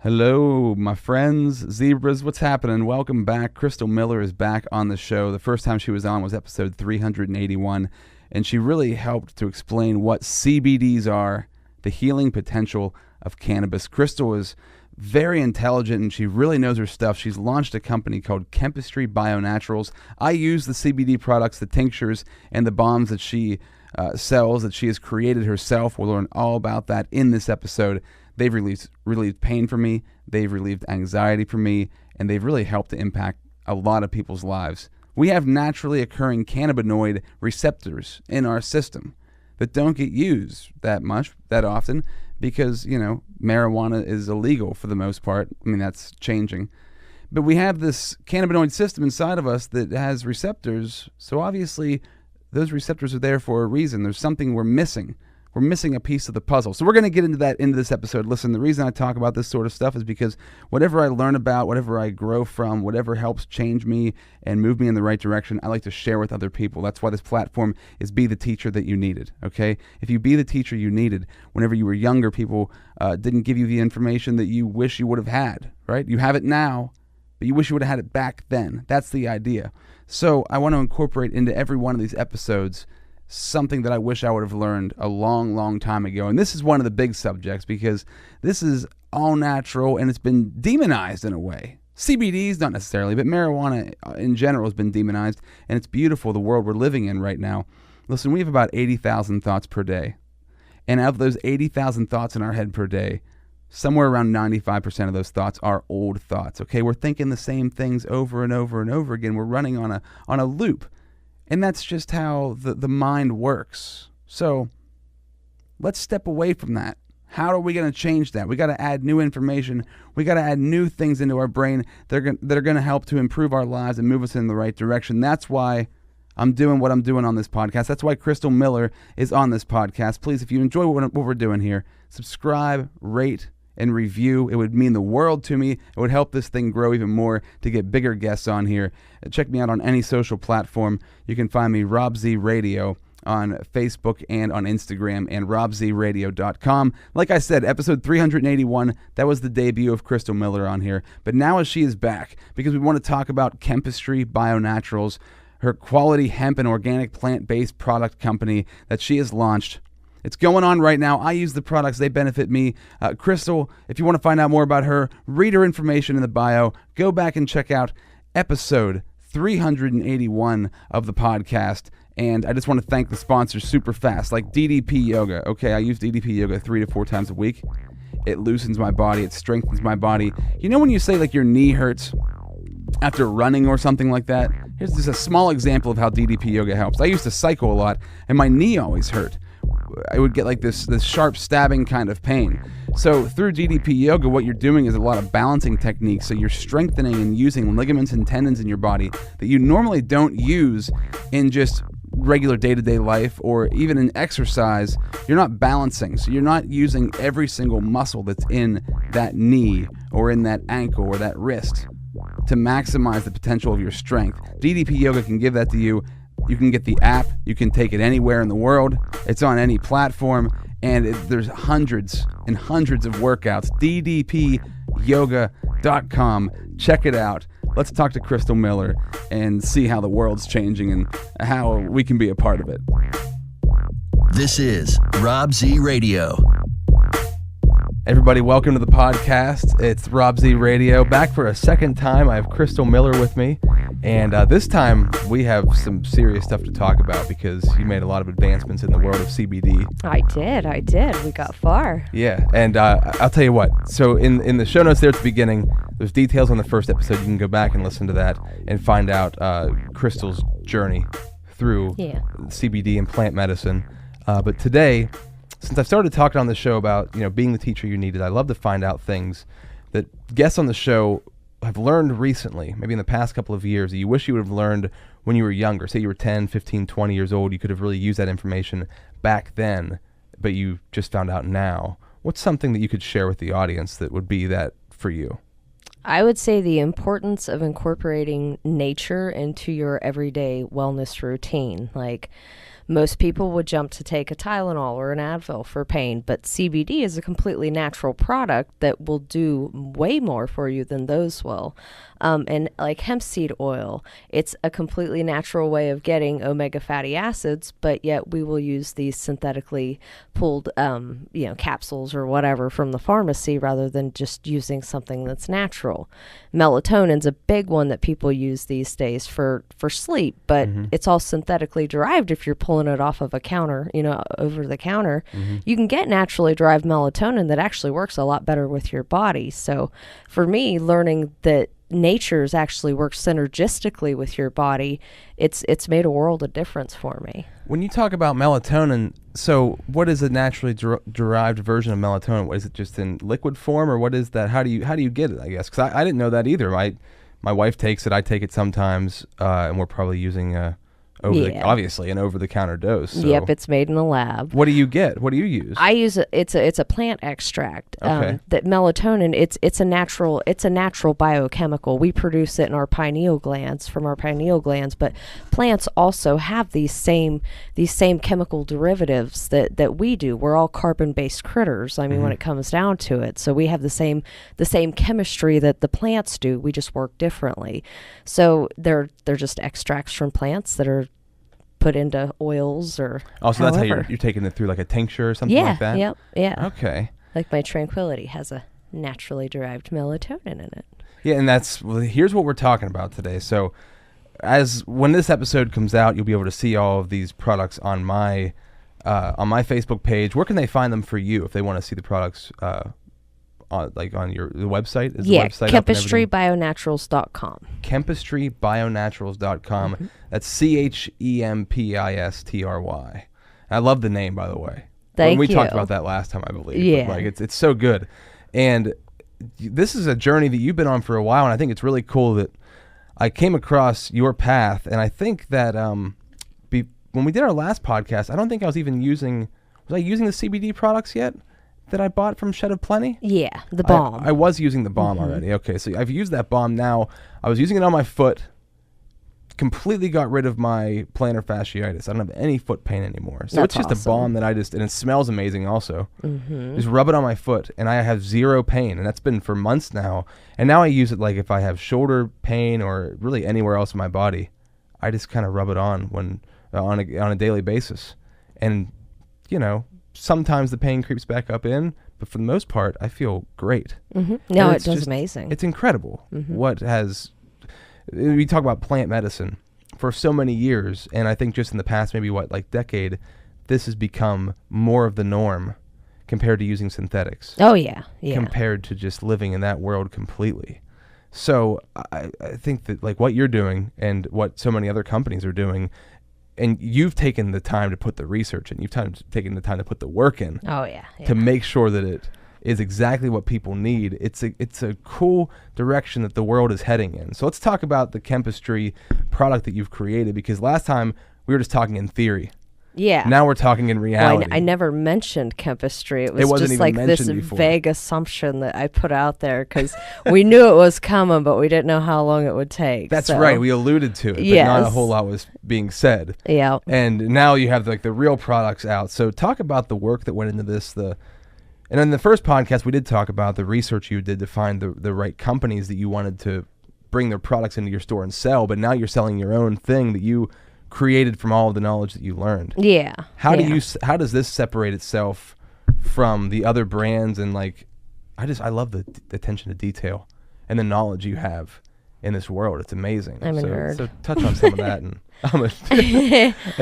Hello, my friends, zebras, what's happening? Welcome back. Crystal Miller is back on the show. The first time she was on was episode 381, and she really helped to explain what CBDs are, the healing potential of cannabis. Crystal is very intelligent, and she really knows her stuff. She's launched a company called Chempistry BioNaturals. I use the CBD products, the tinctures, and the bombs that she sells, that she has created herself. We'll learn all about that in this episode. They've relieved pain for me, they've relieved anxiety for me, and they've really helped to impact a lot of people's lives. We have naturally occurring cannabinoid receptors in our system that don't get used that often, because, marijuana is illegal for the most part. I mean, that's changing. But we have this cannabinoid system inside of us that has receptors, so obviously those receptors are there for a reason. There's something we're missing. We're missing a piece of the puzzle. So we're going to get into that into this episode. Listen, the reason I talk about this sort of stuff is because whatever I learn about, whatever I grow from, whatever helps change me and move me in the right direction, I like to share with other people. That's why this platform is Be the Teacher That You Needed, okay? If you be the teacher you needed, whenever you were younger, people didn't give you the information that you wish you would have had, right? You have it now, but you wish you would have had it back then. That's the idea. So I want to incorporate into every one of these episodes something that I wish I would have learned a long, long time ago. And this is one of the big subjects because this is all natural and it's been demonized in a way. CBDs, not necessarily, but marijuana in general has been demonized, and it's beautiful, the world we're living in right now. Listen, we have about 80,000 thoughts per day. And of those 80,000 thoughts in our head per day, somewhere around 95% of those thoughts are old thoughts. Okay, we're thinking the same things over and over and over again. We're running on a loop. And that's just how the mind works. So let's step away from that. How are we going to change that? We got to add new information. We got to add new things into our brain that are going to help to improve our lives and move us in the right direction. That's why I'm doing what I'm doing on this podcast. That's why Crystal Miller is on this podcast. Please, if you enjoy what we're doing here, subscribe, rate, and review. It would mean the world to me. It would help this thing grow even more to get bigger guests on here. Check me out on any social platform. You can find me Rob Z Radio on Facebook and on Instagram, and robzradio.com. Like I said, episode 381, that was the debut of Crystal Miller on here. But now as she is back, because we want to talk about Chempistry BioNaturals, her quality hemp and organic plant-based product company that she has launched. It's going on right now. I use the products. They benefit me. Crystal, if you want to find out more about her, read her information in the bio. Go back and check out episode 381 of the podcast. And I just want to thank the sponsors super fast, like DDP Yoga. Okay, I use DDP Yoga 3 to 4 times a week. It loosens my body. It strengthens my body. You know when you say like your knee hurts after running or something like that? Here's just a small example of how DDP Yoga helps. I used to cycle a lot, and my knee always hurt. I would get like this sharp stabbing kind of pain. So through DDP Yoga, what you're doing is a lot of balancing techniques. So you're strengthening and using ligaments and tendons in your body that you normally don't use in just regular day-to-day life or even in exercise. You're not balancing. So you're not using every single muscle that's in that knee or in that ankle or that wrist to maximize the potential of your strength. DDP Yoga can give that to you. You can get the app. You can take it anywhere in the world. It's on any platform, and there's hundreds and hundreds of workouts. ddpyoga.com. Check it out. Let's talk to Crystal Miller and see how the world's changing and how we can be a part of it. This is Rob Z Radio. Everybody, welcome to the podcast. It's Rob Z Radio. Back for a second time. I have Crystal Miller with me. And this time, we have some serious stuff to talk about because you made a lot of advancements in the world of CBD. I did. We got far. Yeah, and I'll tell you what. So in the show notes there at the beginning, there's details on the first episode. You can go back and listen to that and find out Crystal's journey through CBD and plant medicine. But today, since I've started talking on the show about being the teacher you needed, I love to find out things that guests on the show have learned recently, maybe in the past couple of years, that you wish you would have learned when you were younger. Say you were 10, 15, 20 years old. You could have really used that information back then, but you just found out now. What's something that you could share with the audience that would be that for you? I would say the importance of incorporating nature into your everyday wellness routine. Like most people would jump to take a Tylenol or an Advil for pain, but CBD is a completely natural product that will do way more for you than those will. And like hemp seed oil, it's a completely natural way of getting omega fatty acids, but yet we will use these synthetically pulled, capsules or whatever from the pharmacy rather than just using something that's natural. Melatonin's a big one that people use these days for sleep, but it's all synthetically derived. If you're pulling it off of a counter, over the counter, you can get naturally derived melatonin that actually works a lot better with your body. So for me, learning that nature's actually works synergistically with your body, it's made a world of difference for me. When you talk about melatonin, so what is a naturally derived version of melatonin? What, is it just in liquid form, or what is that? How do you get it? I guess because I didn't know that either. My wife takes it. I take it sometimes, and we're probably using obviously an over-the-counter dose. So. Yep, it's made in the lab. What do you get? What do you use? I use it's a plant extract. Okay. That melatonin, it's a natural biochemical. We produce it in our pineal glands from our pineal glands, but plants also have these same chemical derivatives that we do. We're all carbon-based critters. I mean, when it comes down to it, so we have the same chemistry that the plants do. We just work differently. So they're just extracts from plants that are put into oils or so that's how you're taking it through, like a tincture or something like that? Yeah. Okay. Like my Tranquility has a naturally derived melatonin in it. Yeah, and here's what we're talking about today. So when this episode comes out, you'll be able to see all of these products on my Facebook page. Where can they find them for you if they want to see the products on your website? Is the website ChempistrybioNaturals.com. ChempistrybioNaturals.com. That's ChemPistry. I love the name, by the way. Thank we you. talked about that last time, I believe. Yeah. But it's so good. And this is a journey that you've been on for a while, and I think it's really cool that I came across your path. And I think that when we did our last podcast, I don't think I was even using the CBD products yet that I bought from Shed of Plenty? Yeah, the balm. I was using the balm already. Okay, so I've used that balm now. I was using it on my foot. Completely got rid of my plantar fasciitis. I don't have any foot pain anymore. So That's it's just awesome. a balm that and it smells amazing also. Just rub it on my foot and I have zero pain, and that's been for months now. And now I use it like if I have shoulder pain or really anywhere else in my body. I just kind of rub it on on a daily basis. And, sometimes the pain creeps back up in, but for the most part, I feel great. No, it does amazing. It's incredible we talk about plant medicine for so many years, and I think just in the past decade, this has become more of the norm compared to using synthetics. Oh, yeah. Compared to just living in that world completely. So I think that what you're doing and what so many other companies are doing, and you've taken the time to put the research in, taken the time to put the work in. Oh, yeah. To make sure that it is exactly what people need. It's a cool direction that the world is heading in. So let's talk about the Chempistry product that you've created, because last time we were just talking in theory. Yeah. Now we're talking in reality. I never mentioned Chempistry. It wasn't just even like this mentioned before. vague assumption that I put out there because we knew it was coming, but we didn't know how long it would take. That's right. We alluded to it, but not a whole lot was being said. Yeah. And now you have the real products out. So talk about the work that went into this. And in the first podcast, we did talk about the research you did to find the right companies that you wanted to bring their products into your store and sell. But now you're selling your own thing that you created from all of the knowledge that you learned. Yeah. How does this separate itself from the other brands? And I love the attention to detail and the knowledge you have in this world. It's amazing. I'm a nerd. So touch on some of that. And I'm an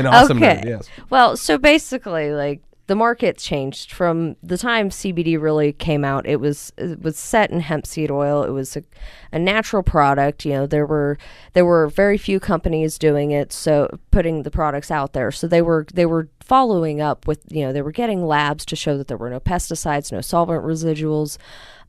awesome nerd. Yes. Well, so basically, the market changed from the time CBD really came out. It was set in hemp seed oil. It was a natural product. There were very few companies doing it, so putting the products out there. So they were following up with, they were getting labs to show that there were no pesticides, no solvent residuals,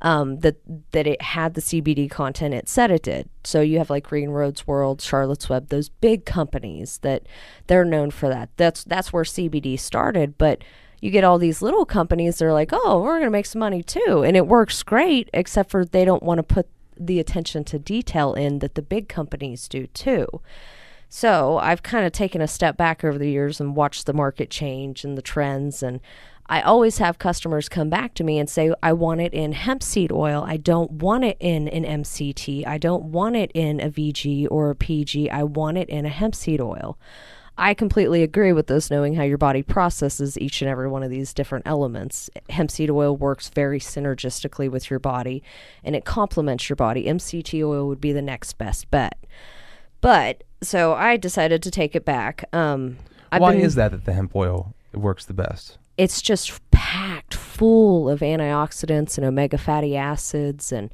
that it had the CBD content it said it did. So you have Green Roads World, Charlotte's Web, those big companies that they're known for that. That's where CBD started, but you get all these little companies that are like, oh, we're going to make some money too. And it works great, except for they don't want to put the attention to detail in that the big companies do too. So I've kind of taken a step back over the years and watched the market change and the trends. And I always have customers come back to me and say, I want it in hemp seed oil. I don't want it in an MCT. I don't want it in a VG or a PG. I want it in a hemp seed oil. I completely agree with this, knowing how your body processes each and every one of these different elements. Hemp seed oil works very synergistically with your body, and it complements your body. MCT oil would be the next best bet. But, so I decided to take it back. Why is that the hemp oil works the best? It's just packed full of antioxidants and omega fatty acids, and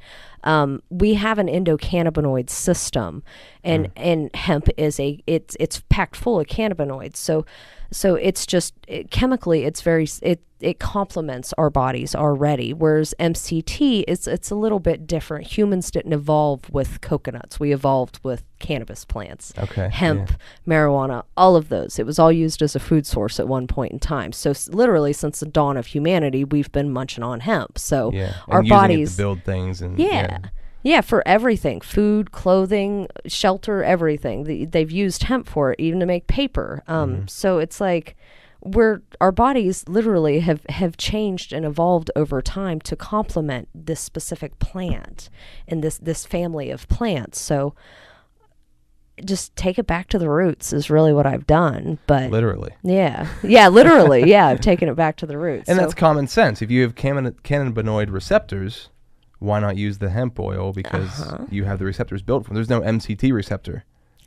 we have an endocannabinoid system, and hemp is it's packed full of cannabinoids. So it's just chemically it complements our bodies already. Whereas MCT it's a little bit different. Humans didn't evolve with coconuts. We evolved with cannabis plants. Okay. Hemp, marijuana, all of those. It was all used as a food source at one point in time. So literally since the dawn of humanity, we've been munching on hemp. So our and bodies using it to build things and Yeah, for everything. Food, clothing, shelter, everything. They've used hemp for it, even to make paper. So it's like our bodies literally have changed and evolved over time to complement this specific plant and this family of plants. So just take it back to the roots is really what I've done. But literally. Yeah, literally. Yeah, I've taken it back to the roots. And that's common sense. If you have cannabinoid receptors, why not use the hemp oil? Because you have the receptors built from. There's no MCT receptor.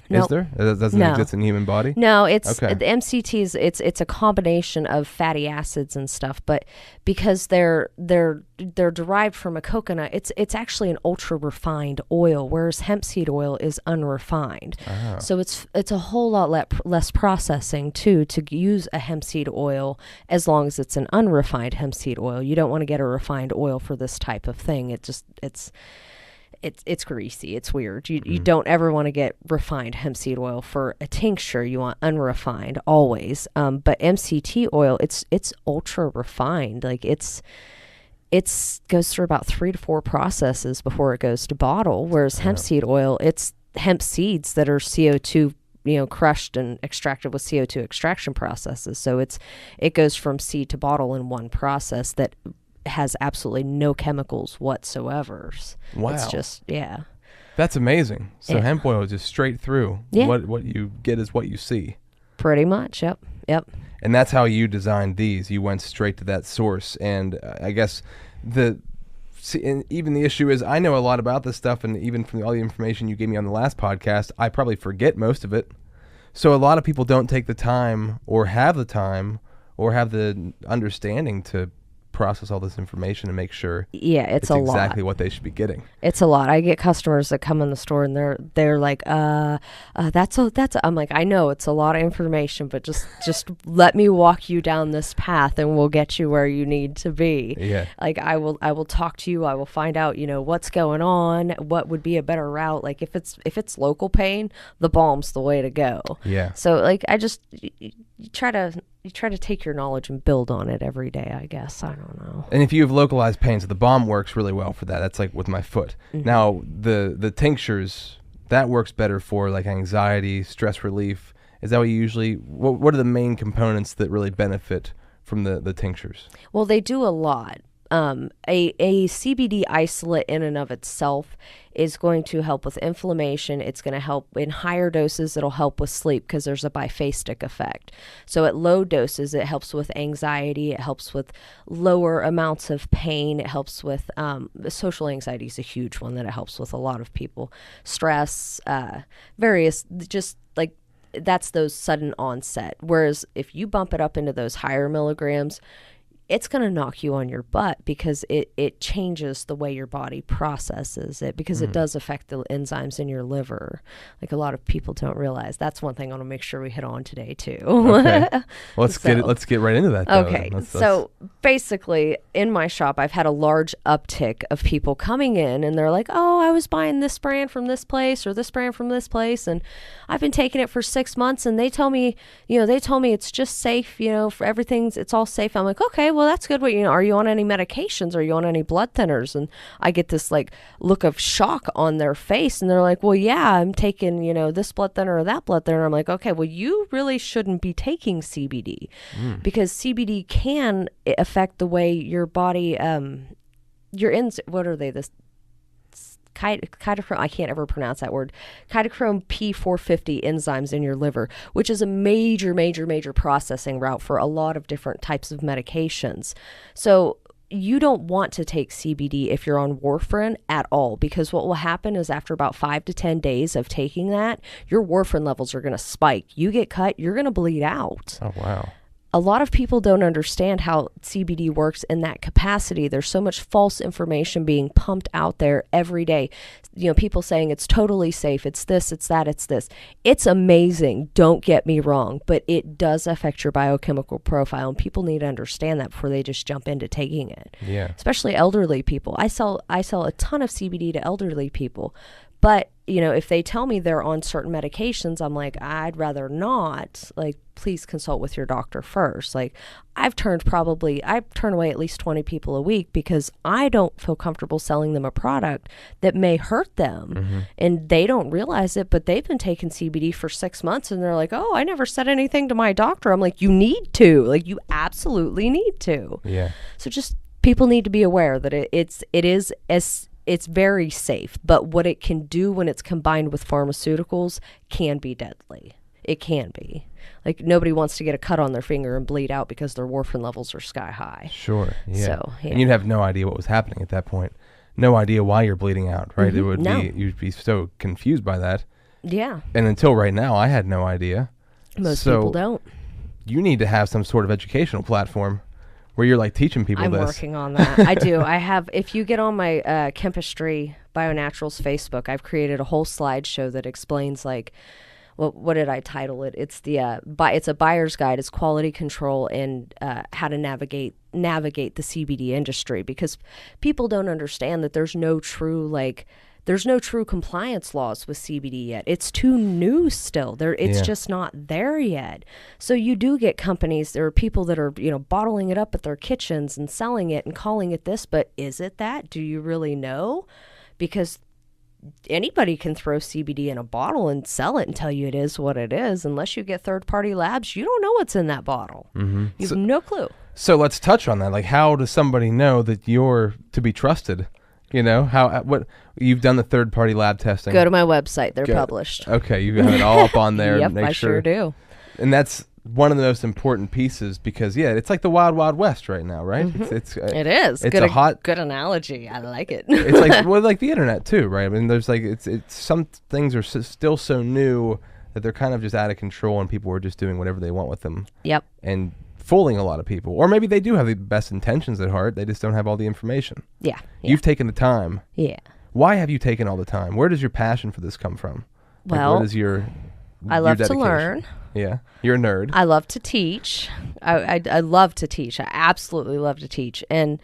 Is there? It doesn't exist in the human body? No, it's the MCTs. It's a combination of fatty acids and stuff, but because they're derived from a coconut, it's actually an ultra refined oil, whereas hemp seed oil is unrefined. So it's a whole lot less processing too to use a hemp seed oil as long as it's an unrefined hemp seed oil. You don't want to get a refined oil for this type of thing. It's greasy. It's weird. You don't ever want to get refined hemp seed oil for a tincture. You want unrefined always. But MCT oil, it's ultra refined. Like it goes through about 3 to 4 processes before it goes to bottle. Whereas hemp seed oil, it's hemp seeds that are CO2, crushed and extracted with CO2 extraction processes. So it goes from seed to bottle in one process that has absolutely no chemicals whatsoever. Wow. It's just, That's amazing. So hemp oil is just straight through. Yeah. What you get is what you see. Pretty much, yep. And that's how you designed these. You went straight to that source. And I guess and even the issue is I know a lot about this stuff, and even from all the information you gave me on the last podcast, I probably forget most of it. So a lot of people don't take the time or have the understanding to process all this information and make sure it's a lot. Exactly what they should be getting. It's a lot. I get customers that come in the store and they're like, that's I'm like, I know it's a lot of information, but just let me walk you down this path and we'll get you where you need to be. Yeah. Like I will talk to you. I will find out, what's going on, what would be a better route. Like if it's local pain, the balm's the way to go. Yeah. So like you try to take your knowledge and build on it every day, I guess. I don't know. And if you have localized pain, so the balm works really well for that. That's like with my foot. Mm-hmm. Now, the tinctures, that works better for like anxiety, stress relief. Is that what you usually, what are the main components that really benefit from the tinctures? Well, they do a lot. A CBD isolate in and of itself is going to help with inflammation. It's going to help in higher doses. It'll help with sleep because there's a biphasic effect. So at low doses, it helps with anxiety. It helps with lower amounts of pain. It helps with social anxiety is a huge one that it helps with a lot of people. Stress, various, just like that's those sudden onset. Whereas if you bump it up into those higher milligrams, it's going to knock you on your butt because it changes the way your body processes it because it does affect the enzymes in your liver. Like a lot of people don't realize. That's one thing I want to make sure we hit on today too. Okay. Let's get right into that though. Okay. So basically in my shop, I've had a large uptick of people coming in and they're like, oh, I was buying this brand from this place or this brand from this place. And I've been taking it for 6 months and they tell me it's just safe, for everything's, it's all safe. I'm like, okay, well, that's good. What, are you on any medications? Are you on any blood thinners? And I get this like look of shock on their face, and they're like, well, yeah, I'm taking, this blood thinner or that blood thinner. I'm like, okay, well, you really shouldn't be taking CBD because CBD can affect the way your body, what are they? This Chitochrome, I can't ever pronounce that word, Chitochrome P450 enzymes in your liver, which is a major, major, major processing route for a lot of different types of medications. So you don't want to take CBD if you're on warfarin at all, because what will happen is after about 5 to 10 days of taking that, your warfarin levels are going to spike. You get cut, you're going to bleed out. Oh, wow. A lot of people don't understand how CBD works in that capacity. There's so much false information being pumped out there every day. People saying it's totally safe. It's this, it's that, it's this. It's amazing. Don't get me wrong, but it does affect your biochemical profile, and people need to understand that before they just jump into taking it. Yeah. Especially elderly people. I sell a ton of CBD to elderly people. But, if they tell me they're on certain medications, I'm like, I'd rather not. Like, please consult with your doctor first. Like, I've turned away at least 20 people a week because I don't feel comfortable selling them a product that may hurt them. And they don't realize it, but they've been taking CBD for 6 months and they're like, oh, I never said anything to my doctor. I'm like, you need to. Like, you absolutely need to. Yeah. So just people need to be aware that it's very safe, but what it can do when it's combined with pharmaceuticals can be deadly. It can be. Like, nobody wants to get a cut on their finger and bleed out because their warfarin levels are sky high. Sure, yeah. So, yeah. And you'd have no idea what was happening at that point. No idea why you're bleeding out, right? You'd be so confused by that. Yeah. And until right now, I had no idea. Most people don't. You need to have some sort of educational platform where you're like teaching people this. I'm working on that. I do. I have, if you get on my Chempistry BioNaturals Facebook, I've created a whole slideshow that explains like, what did I title it? It's it's a buyer's guide. It's quality control and how to navigate the CBD industry, because people don't understand that there's no true compliance laws with CBD yet. It's too new still. It's just not there yet. So you do get companies, there are people that are, bottling it up at their kitchens and selling it and calling it this, but is it that? Do you really know? Because anybody can throw CBD in a bottle and sell it and tell you it is what it is. Unless you get third-party labs, you don't know what's in that bottle. You have no clue. So let's touch on that. Like, how does somebody know that you're to be trusted? What you've done the third-party lab testing. Go to my website; they're published. Okay, you have it all up on there. Yep, make I sure do. And that's one of the most important pieces, because it's like the wild, wild west right now, right? It is. It's good analogy. I like it. It's like like the internet too, right? I mean, there's like it's some things are still so new that they're kind of just out of control, and people are just doing whatever they want with them. Yep. And fooling a lot of people, or maybe they do have the best intentions at heart. They just don't have all the information. Yeah. You've taken the time. Yeah. Why have you taken all the time? Where does your passion for this come from? Well, where does I love to learn. Yeah, you're a nerd. I love to teach. I love to teach. I absolutely love to teach, and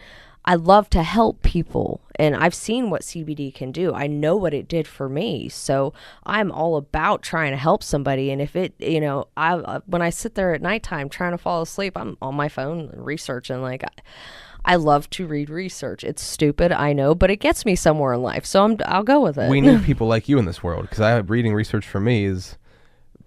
I love to help people. And I've seen what CBD can do. I know what it did for me. So I'm all about trying to help somebody. And if it, when I sit there at nighttime trying to fall asleep, I'm on my phone researching. Like, I love to read research. It's stupid, I know, but it gets me somewhere in life. So I'll go with it. We need people like you in this world, because reading research for me is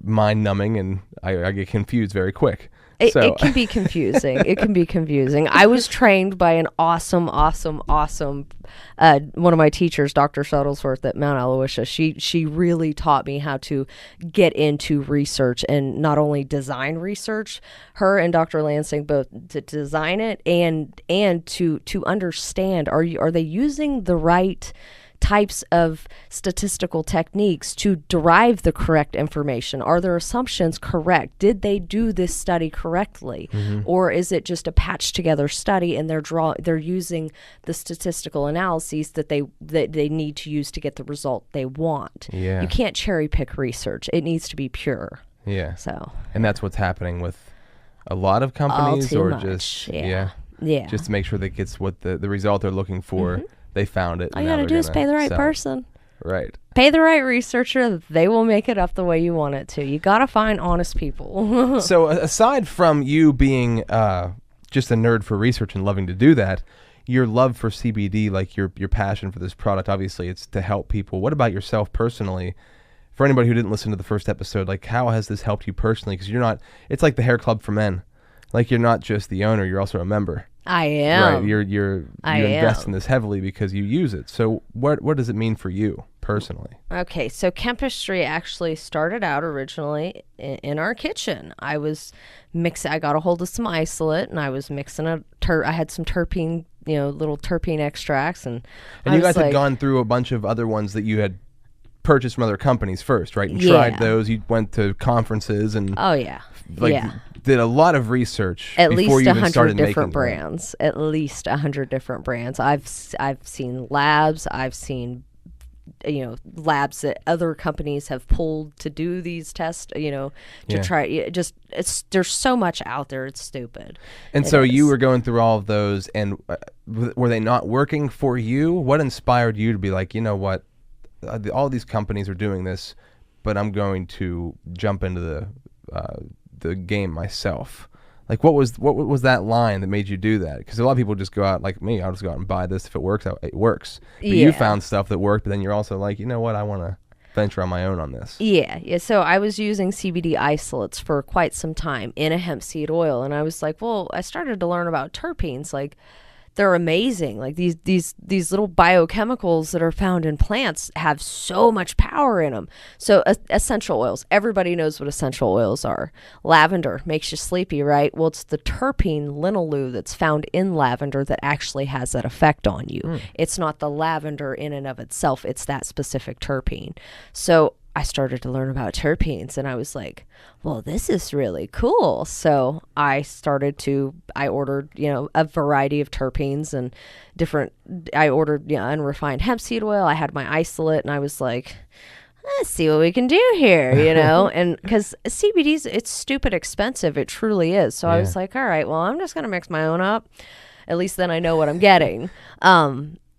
mind-numbing, and I get confused very quick. It can be confusing. It can be confusing. I was trained by an awesome one of my teachers, Dr. Shuttlesworth at Mount Aloysius. She really taught me how to get into research, and not only design research. Her and Dr. Lansing both to design it and to understand, are they using the right types of statistical techniques to derive the correct information? Are their assumptions correct? Did they do this study correctly? Or is it just a patched together study, and they're using the statistical analyses that they need to use to get the result they want? Yeah. You can't cherry pick research. It needs to be pure. Yeah. So. And that's what's happening with a lot of companies, All too or much. just Yeah. just to make sure that gets what the result they're looking for. They found it. All you gotta do is pay the right person. Right. Pay the right researcher. They will make it up the way you want it to. You gotta find honest people. So aside from you being just a nerd for research and loving to do that, your love for CBD, like your passion for this product, obviously it's to help people. What about yourself personally? For anybody who didn't listen to the first episode, like how has this helped you personally? Because you're not, it's like the hair club for men. Like you're not just the owner, you're also a member. I am. Right, you invest in this heavily because you use it. So what does it mean for you personally? Okay, so Chempistry actually started out originally in our kitchen. I got a hold of some isolate and I was mixing I had some terpene, little terpene extracts, and you guys had gone through a bunch of other ones that you had purchased from other companies first, right? And tried those. You went to conferences and did a lot of research at before least you even started 100 different making brands. At least 100 different brands. I've seen labs. I've seen labs that other companies have pulled to do these tests. Try. There's so much out there. It's stupid. And so you were going through all of those, and were they not working for you? What inspired you to be like, you know what? All these companies are doing this, but I'm going to jump into the game myself. Like what was that line that made you do that? Because a lot of people just go out like me. I'll just go out and buy this. If it works, it works. But you found stuff that worked, but then you're also like, you know what? I want to venture on my own on this. Yeah. So I was using CBD isolates for quite some time in a hemp seed oil, and I was like, well, I started to learn about terpenes. Like, they're amazing. Like these little biochemicals that are found in plants have so much power in them. So essential oils, everybody knows what essential oils are. Lavender makes you sleepy, right? Well, it's the terpene linalool that's found in lavender that actually has that effect on you. It's not the lavender in and of itself. It's that specific terpene. So I started to learn about terpenes, and I was like, well, this is really cool. So I ordered, a variety of terpenes and I ordered, unrefined hemp seed oil. I had my isolate, and I was like, let's see what we can do here, and because CBD's, it's stupid expensive. It truly is. So I was like, all right, well, I'm just going to mix my own up. At least then I know what I'm getting.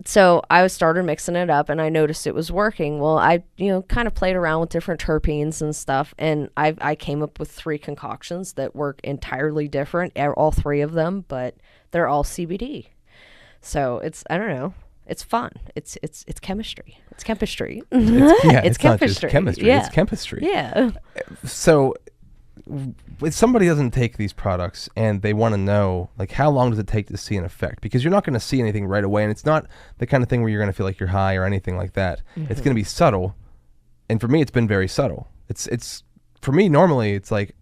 So I started mixing it up, and I noticed it was working. Well, I, kind of played around with different terpenes and stuff, and I came up with 3 concoctions that work entirely different, all 3 of them, but they're all CBD. So I don't know. It's fun. It's chemistry. It's Chempistry. It's not just chemistry. Yeah. It's Chempistry. Yeah. So if somebody doesn't take these products and they want to know, like, how long does it take to see an effect? Because you're not going to see anything right away, and it's not the kind of thing where you're going to feel like you're high or anything like that. It's going to be subtle, and for me, it's been very subtle. It's for me, normally, it's like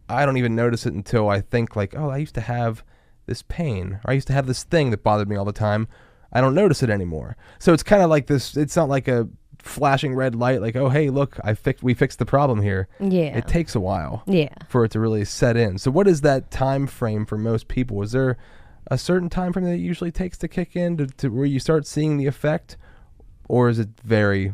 I don't even notice it until I think like, oh, I used to have this pain, or I used to have this thing that bothered me all the time. I don't notice it anymore. So it's kind of like this. It's not like a flashing red light like, oh, hey, look, we fixed the problem here. Yeah. It takes a while for it to really set in. So what is that time frame for most people? Is there a certain time frame that it usually takes to kick in to where you start seeing the effect, or does it vary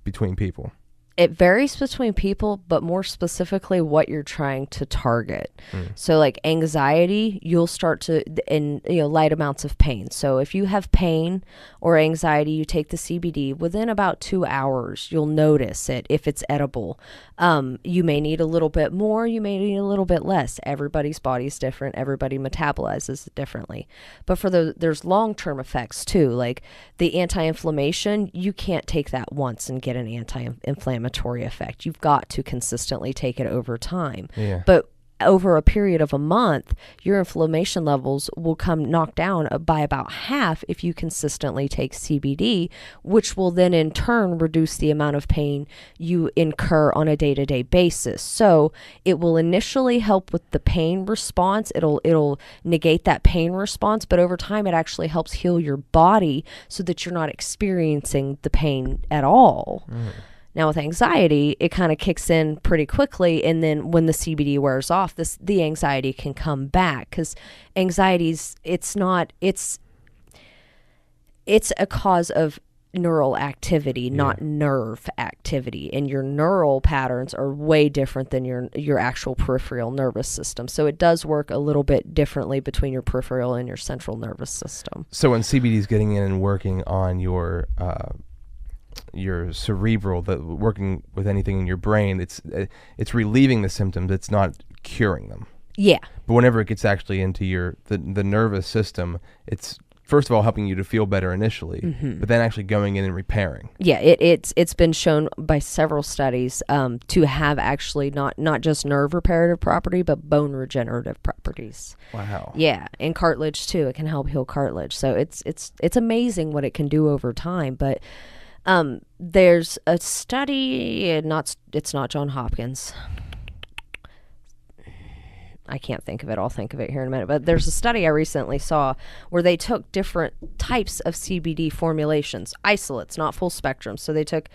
between people? It varies between people, but more specifically what you're trying to target. So like anxiety, you'll start to, in light amounts of pain. So if you have pain or anxiety, you take the CBD, within about 2 hours, you'll notice it if it's edible. You may need a little bit more, you may need a little bit less. Everybody's body's different. Everybody metabolizes it differently. But there's long-term effects too. Like the anti-inflammation, you can't take that once and get an anti-inflammatory effect. You've got to consistently take it over time. Yeah. But over a period of a month, your inflammation levels will come knocked down by about half if you consistently take CBD, which will then in turn reduce the amount of pain you incur on a day-to-day basis. So it will initially help with the pain response. It'll negate that pain response, but over time it actually helps heal your body so that you're not experiencing the pain at all. Now with anxiety, it kind of kicks in pretty quickly, and then when the CBD wears off, the anxiety can come back, because anxiety's it's a cause of neural activity, not nerve activity, and your neural patterns are way different than your actual peripheral nervous system. So it does work a little bit differently between your peripheral and your central nervous system. So when CBD is getting in and working on your cerebral, working with anything in your brain, it's relieving the symptoms. It's not curing them. Yeah. But whenever it gets actually into the nervous system, it's first of all helping you to feel better initially, but then actually going in and repairing. Yeah, it's been shown by several studies to have actually not just nerve reparative property, but bone regenerative properties. Wow. Yeah, and cartilage too. It can help heal cartilage. So it's amazing what it can do over time. But there's a study, it's not Johns Hopkins. I can't think of it. I'll think of it here in a minute. But there's a study I recently saw where they took different types of CBD formulations, isolates, not full spectrum. So they took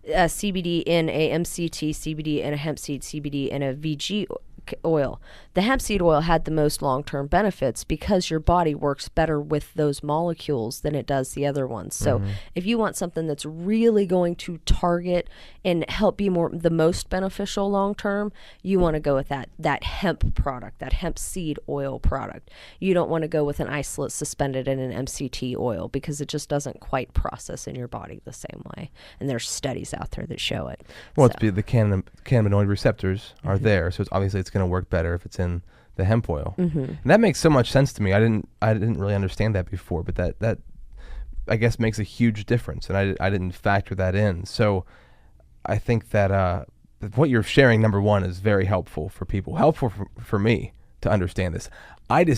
CBD in a MCT, CBD in a hemp seed, CBD in a VG oil. The hemp seed oil had the most long-term benefits because your body works better with those molecules than it does the other ones. So if you want something that's really going to target and help be the most beneficial long-term, you want to go with that hemp product, that hemp seed oil product. You don't want to go with an isolate suspended in an MCT oil because it just doesn't quite process in your body the same way. And there's studies out there that show it. Well, the cannabinoid receptors are there, so it's going to work better if it's in the hemp oil. And that makes so much sense to me. I didn't really understand that before, but that I guess makes a huge difference, and I didn't factor that in. So I think that what you're sharing, number one, is very helpful for people, helpful for me to understand this.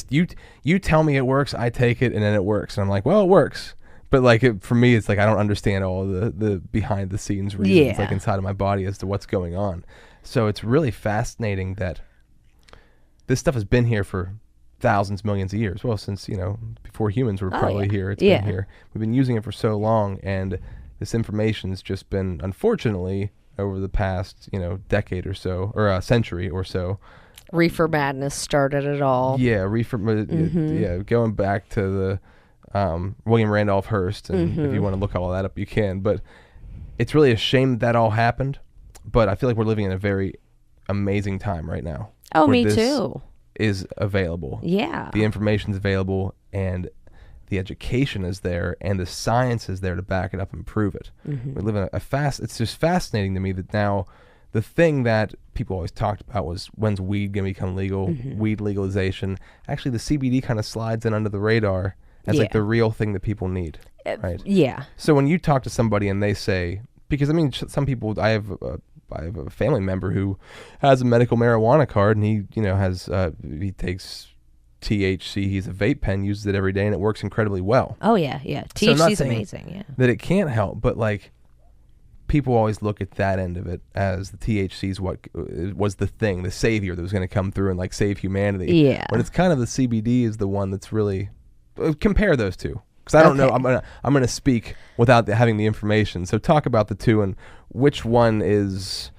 You tell me it works, I take it, and then it works, and I'm like, well, it works. But for me, it's like I don't understand all the behind the scenes reasons inside of my body as to what's going on. So it's really fascinating that this stuff has been here for thousands, millions of years. Well, since, before humans were probably here, it's been here. We've been using it for so long, and this information's just been, unfortunately, over the past, decade or so, or a century or so. Reefer madness started it all. Yeah, going back to the William Randolph Hearst, and if you want to look all that up, you can. But it's really a shame that all happened. But I feel like we're living in a very amazing time right now. Oh, me too. Is available. Yeah. The information's available, and the education is there, and the science is there to back it up and prove it. We live in it's just fascinating to me that now the thing that people always talked about was, when's weed going to become legal, weed legalization. Actually, the CBD kind of slides in under the radar as the real thing that people need. Right? Yeah. So when you talk to somebody and they say, because some people, I have a family member who has a medical marijuana card, and he takes THC. He's a vape pen, uses it every day, and it works incredibly well. Oh yeah. THC's amazing. Yeah. That it can't help, but people always look at that end of it as the THC's what was the thing, the savior that was going to come through and save humanity. Yeah. When it's kind of the CBD is the one that's really compare those two. Because I don't know, I'm gonna speak without having the information. So talk about the two and which one is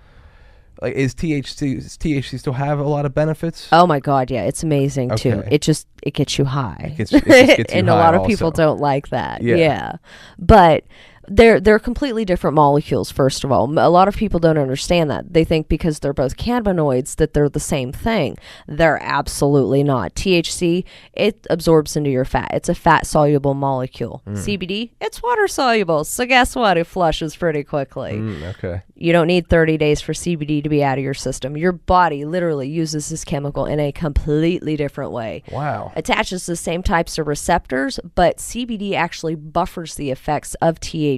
does THC still have a lot of benefits? Oh my God, yeah, it's amazing too. It gets you high, it just gets you and high a lot of also. people don't like that. Yeah. But they're completely different molecules. First of all, a lot of people don't understand that. They think because they're both cannabinoids that they're the same thing. They're absolutely not. THC, it absorbs into your fat. It's a fat soluble molecule. CBD, it's water soluble. So guess what? It flushes pretty quickly. Okay. You don't need 30 days for CBD to be out of your system. Your body literally uses this chemical in a completely different way. Wow. Attaches the same types of receptors, but CBD actually buffers the effects of THC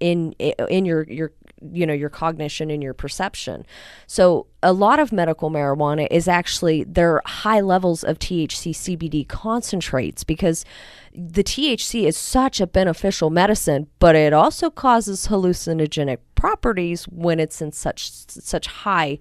in your cognition and your perception. So a lot of medical marijuana is actually their high levels of THC CBD concentrates, because the THC is such a beneficial medicine, but it also causes hallucinogenic properties when it's in such high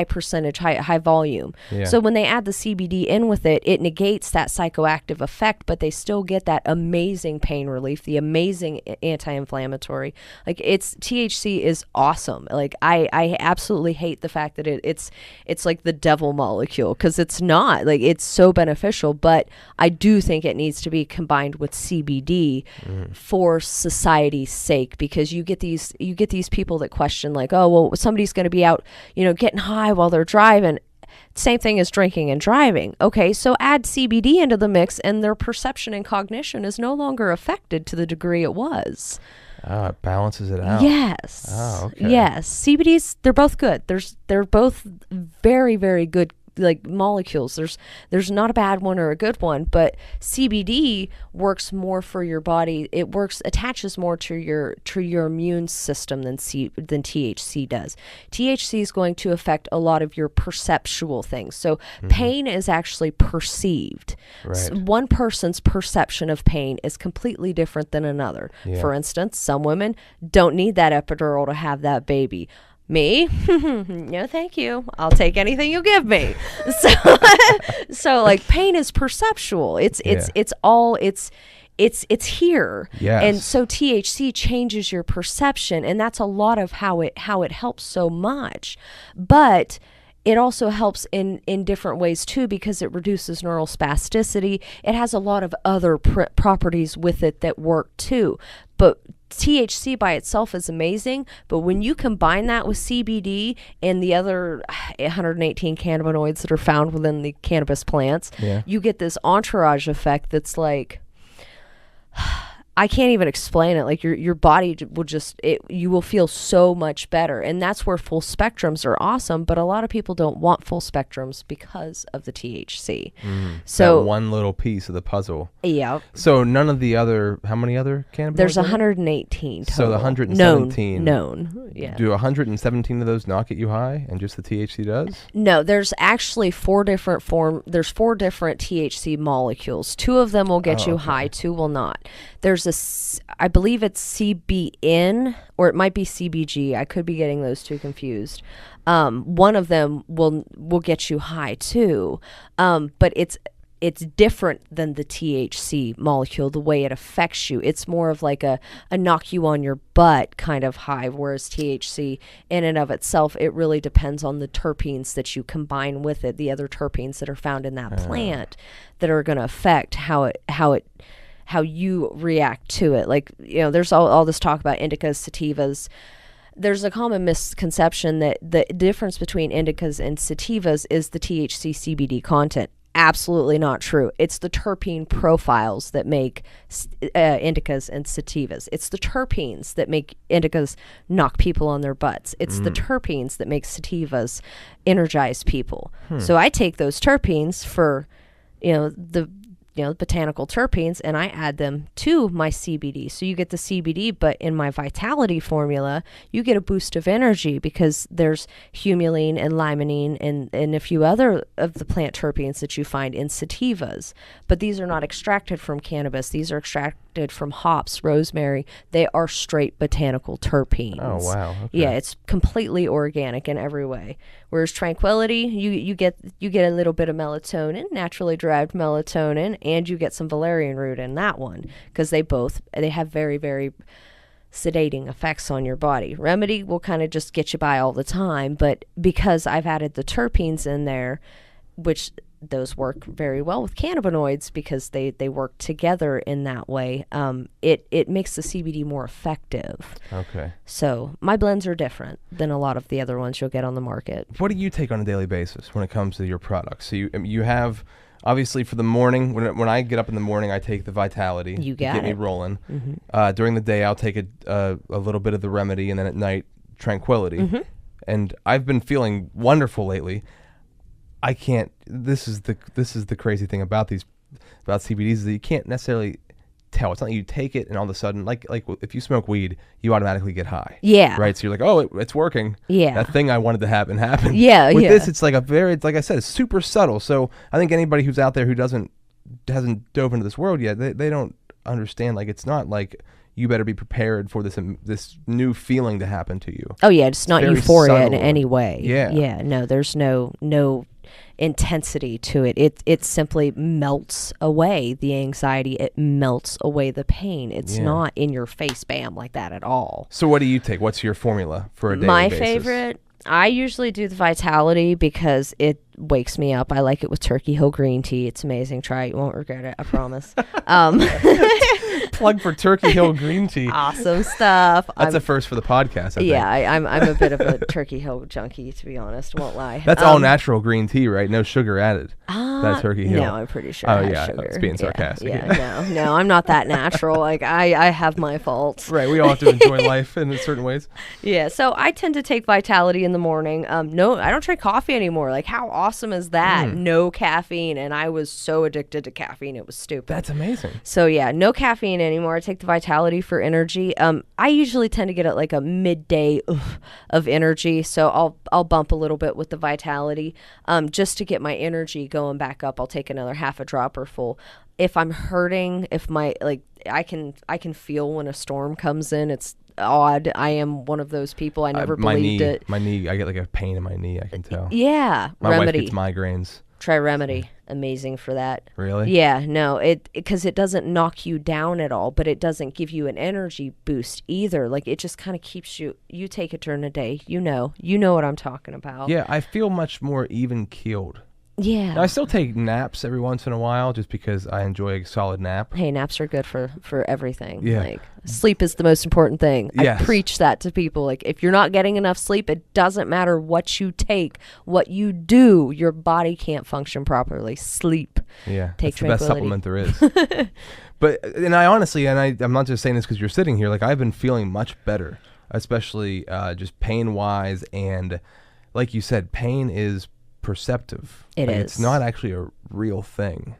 percentage, high volume. Yeah. So when they add the CBD in with it, it negates that psychoactive effect, but they still get that amazing pain relief, the amazing anti-inflammatory. THC is awesome. I absolutely hate the fact that it's like the devil molecule, because it's not. It's so beneficial, but I do think it needs to be combined with CBD for society's sake, because you get these people that question oh, well, somebody's going to be out, getting high while they're driving. Same thing as drinking and driving. Okay, so add CBD into the mix, and their perception and cognition is no longer affected to the degree it was. Oh, it balances it out. Yes. Oh, okay. Yes. CBDs, they're both good. They're both very, very good like molecules. There's not a bad one or a good one, but CBD works more for your body. It attaches more to your immune system than THC does. THC is going to affect a lot of your perceptual things. So pain is actually perceived. Right. One person's perception of pain is completely different than another. Yeah. For instance, some women don't need that epidural to have that baby. Me? No, thank you. I'll take anything you give me. So like pain is perceptual. It's here. Yes. And so THC changes your perception, and that's a lot of how it helps so much. But it also helps in different ways too, because it reduces neural spasticity. It has a lot of other properties with it that work too. But THC by itself is amazing, but when you combine that with CBD and the other 118 cannabinoids that are found within the cannabis plants, you get this entourage effect that's like, I can't even explain it. Like your body will you will feel so much better. And that's where full spectrums are awesome, but a lot of people don't want full spectrums because of the THC. So that one little piece of the puzzle. Yeah. So none of the other, how many other cannabinoids? There's 118 total. So the 117. Known. Yeah. Do 117 of those not get you high and just the THC does? No, there's actually four different THC molecules. 2 of them will get you high, 2 will not. There's I believe it's CBN, or it might be CBG. I could be getting those 2 confused. One of them will get you high too, but it's different than the THC molecule, the way it affects you. It's more of like a knock you on your butt kind of high, whereas THC in and of itself, it really depends on the terpenes that you combine with it, the other terpenes that are found in that plant that are going to affect how you react to it. Like, there's all this talk about indicas, sativas. There's a common misconception that the difference between indicas and sativas is the THC CBD content. Absolutely not true. It's the terpene profiles that make indicas and sativas. It's the terpenes that make indicas knock people on their butts. It's the terpenes that make sativas energize people. So I take those terpenes for, the botanical terpenes, and I add them to my CBD. So you get the CBD, but in my Vitality formula, you get a boost of energy because there's humulene and limonene and a few other of the plant terpenes that you find in sativas. But these are not extracted from cannabis. These are extracted from hops, rosemary. They are straight botanical terpenes. Oh, wow. Okay. Yeah, it's completely organic in every way. Whereas Tranquility, you get a little bit of melatonin, naturally derived melatonin, and you get some valerian root in that one, because they have very, very sedating effects on your body. Remedy will kind of just get you by all the time, but because I've added the terpenes in there, which those work very well with cannabinoids because they work together in that way, it makes the CBD more effective. Okay. So my blends are different than a lot of the other ones you'll get on the market. What do you take on a daily basis when it comes to your products? So you have, obviously, for the morning, when I get up in the morning, I take the Vitality You to got get me it. rolling. During the day, I'll take a little bit of the Remedy, and then at night, Tranquility. And I've been feeling wonderful lately. I can't. This is the crazy thing about CBDs is that you can't necessarily tell. It's not like you take it and all of a sudden, like if you smoke weed, you automatically get high. Yeah. Right. So you're like, oh, it's working. Yeah. That thing I wanted to happen happened. Yeah. With yeah. this, it's like like I said, it's super subtle. So I think anybody who's out there who hasn't dove into this world yet, they don't understand. Like, it's not like you better be prepared for this new feeling to happen to you. Oh yeah, it's not very euphoria in subtle. any way. Yeah. Yeah. No, there's no intensity to it. It simply melts away the anxiety. It melts away the pain. It's not in your face, bam, like that at all. So what do you take? What's your formula for a daily My basis? favorite, I usually do the Vitality because it wakes me up. I like it with Turkey Hill green tea. It's amazing. Try it. You won't regret it. I promise. Plug for Turkey Hill green tea. Awesome stuff. That's a first for the podcast, I think. I'm a bit of a Turkey Hill junkie, to be honest. Won't lie. That's all natural green tea, right? right? No sugar added. That Turkey Hill. No, I'm pretty sure. Oh it has yeah, sugar. it's being sarcastic. No, I'm not that natural. Like I have my faults. Right, we all have to enjoy life in certain ways. Yeah, so I tend to take Vitality in the morning. No, I don't drink coffee anymore. Like, how awesome is that? No caffeine, and I was so addicted to caffeine, it was stupid. That's amazing. So yeah, no caffeine anymore. I take the Vitality for energy. I usually tend to get at like a midday of energy, so I'll bump a little bit with the Vitality, just to get my energy going back up. I'll take another half a dropper full. If I'm hurting, if my I can feel when a storm comes in. It's odd. I am one of those people. I never believed it. My knee, I get like a pain in my knee, I can tell. Yeah. My Remedy. wife gets migraines. Try Remedy. Amazing for that. Really? Yeah, no, because it doesn't knock you down at all, but it doesn't give you an energy boost either. Like, it just kind of keeps you take it during the day. You know what I'm talking about. Yeah, I feel much more even keeled. Yeah. Now, I still take naps every once in a while just because I enjoy a solid nap. Hey, naps are good for everything. Yeah. Like, sleep is the most important thing. Yes. I preach that to people. Like, if you're not getting enough sleep, it doesn't matter what you take, what you do, your body can't function properly. Sleep. Yeah. Take That's the best Tranquility. supplement there is. But, and I honestly, I'm not just saying this because you're sitting here, like, I've been feeling much better, especially just pain-wise. And like you said, pain is perceptive. It Like, is. It's not actually a real thing.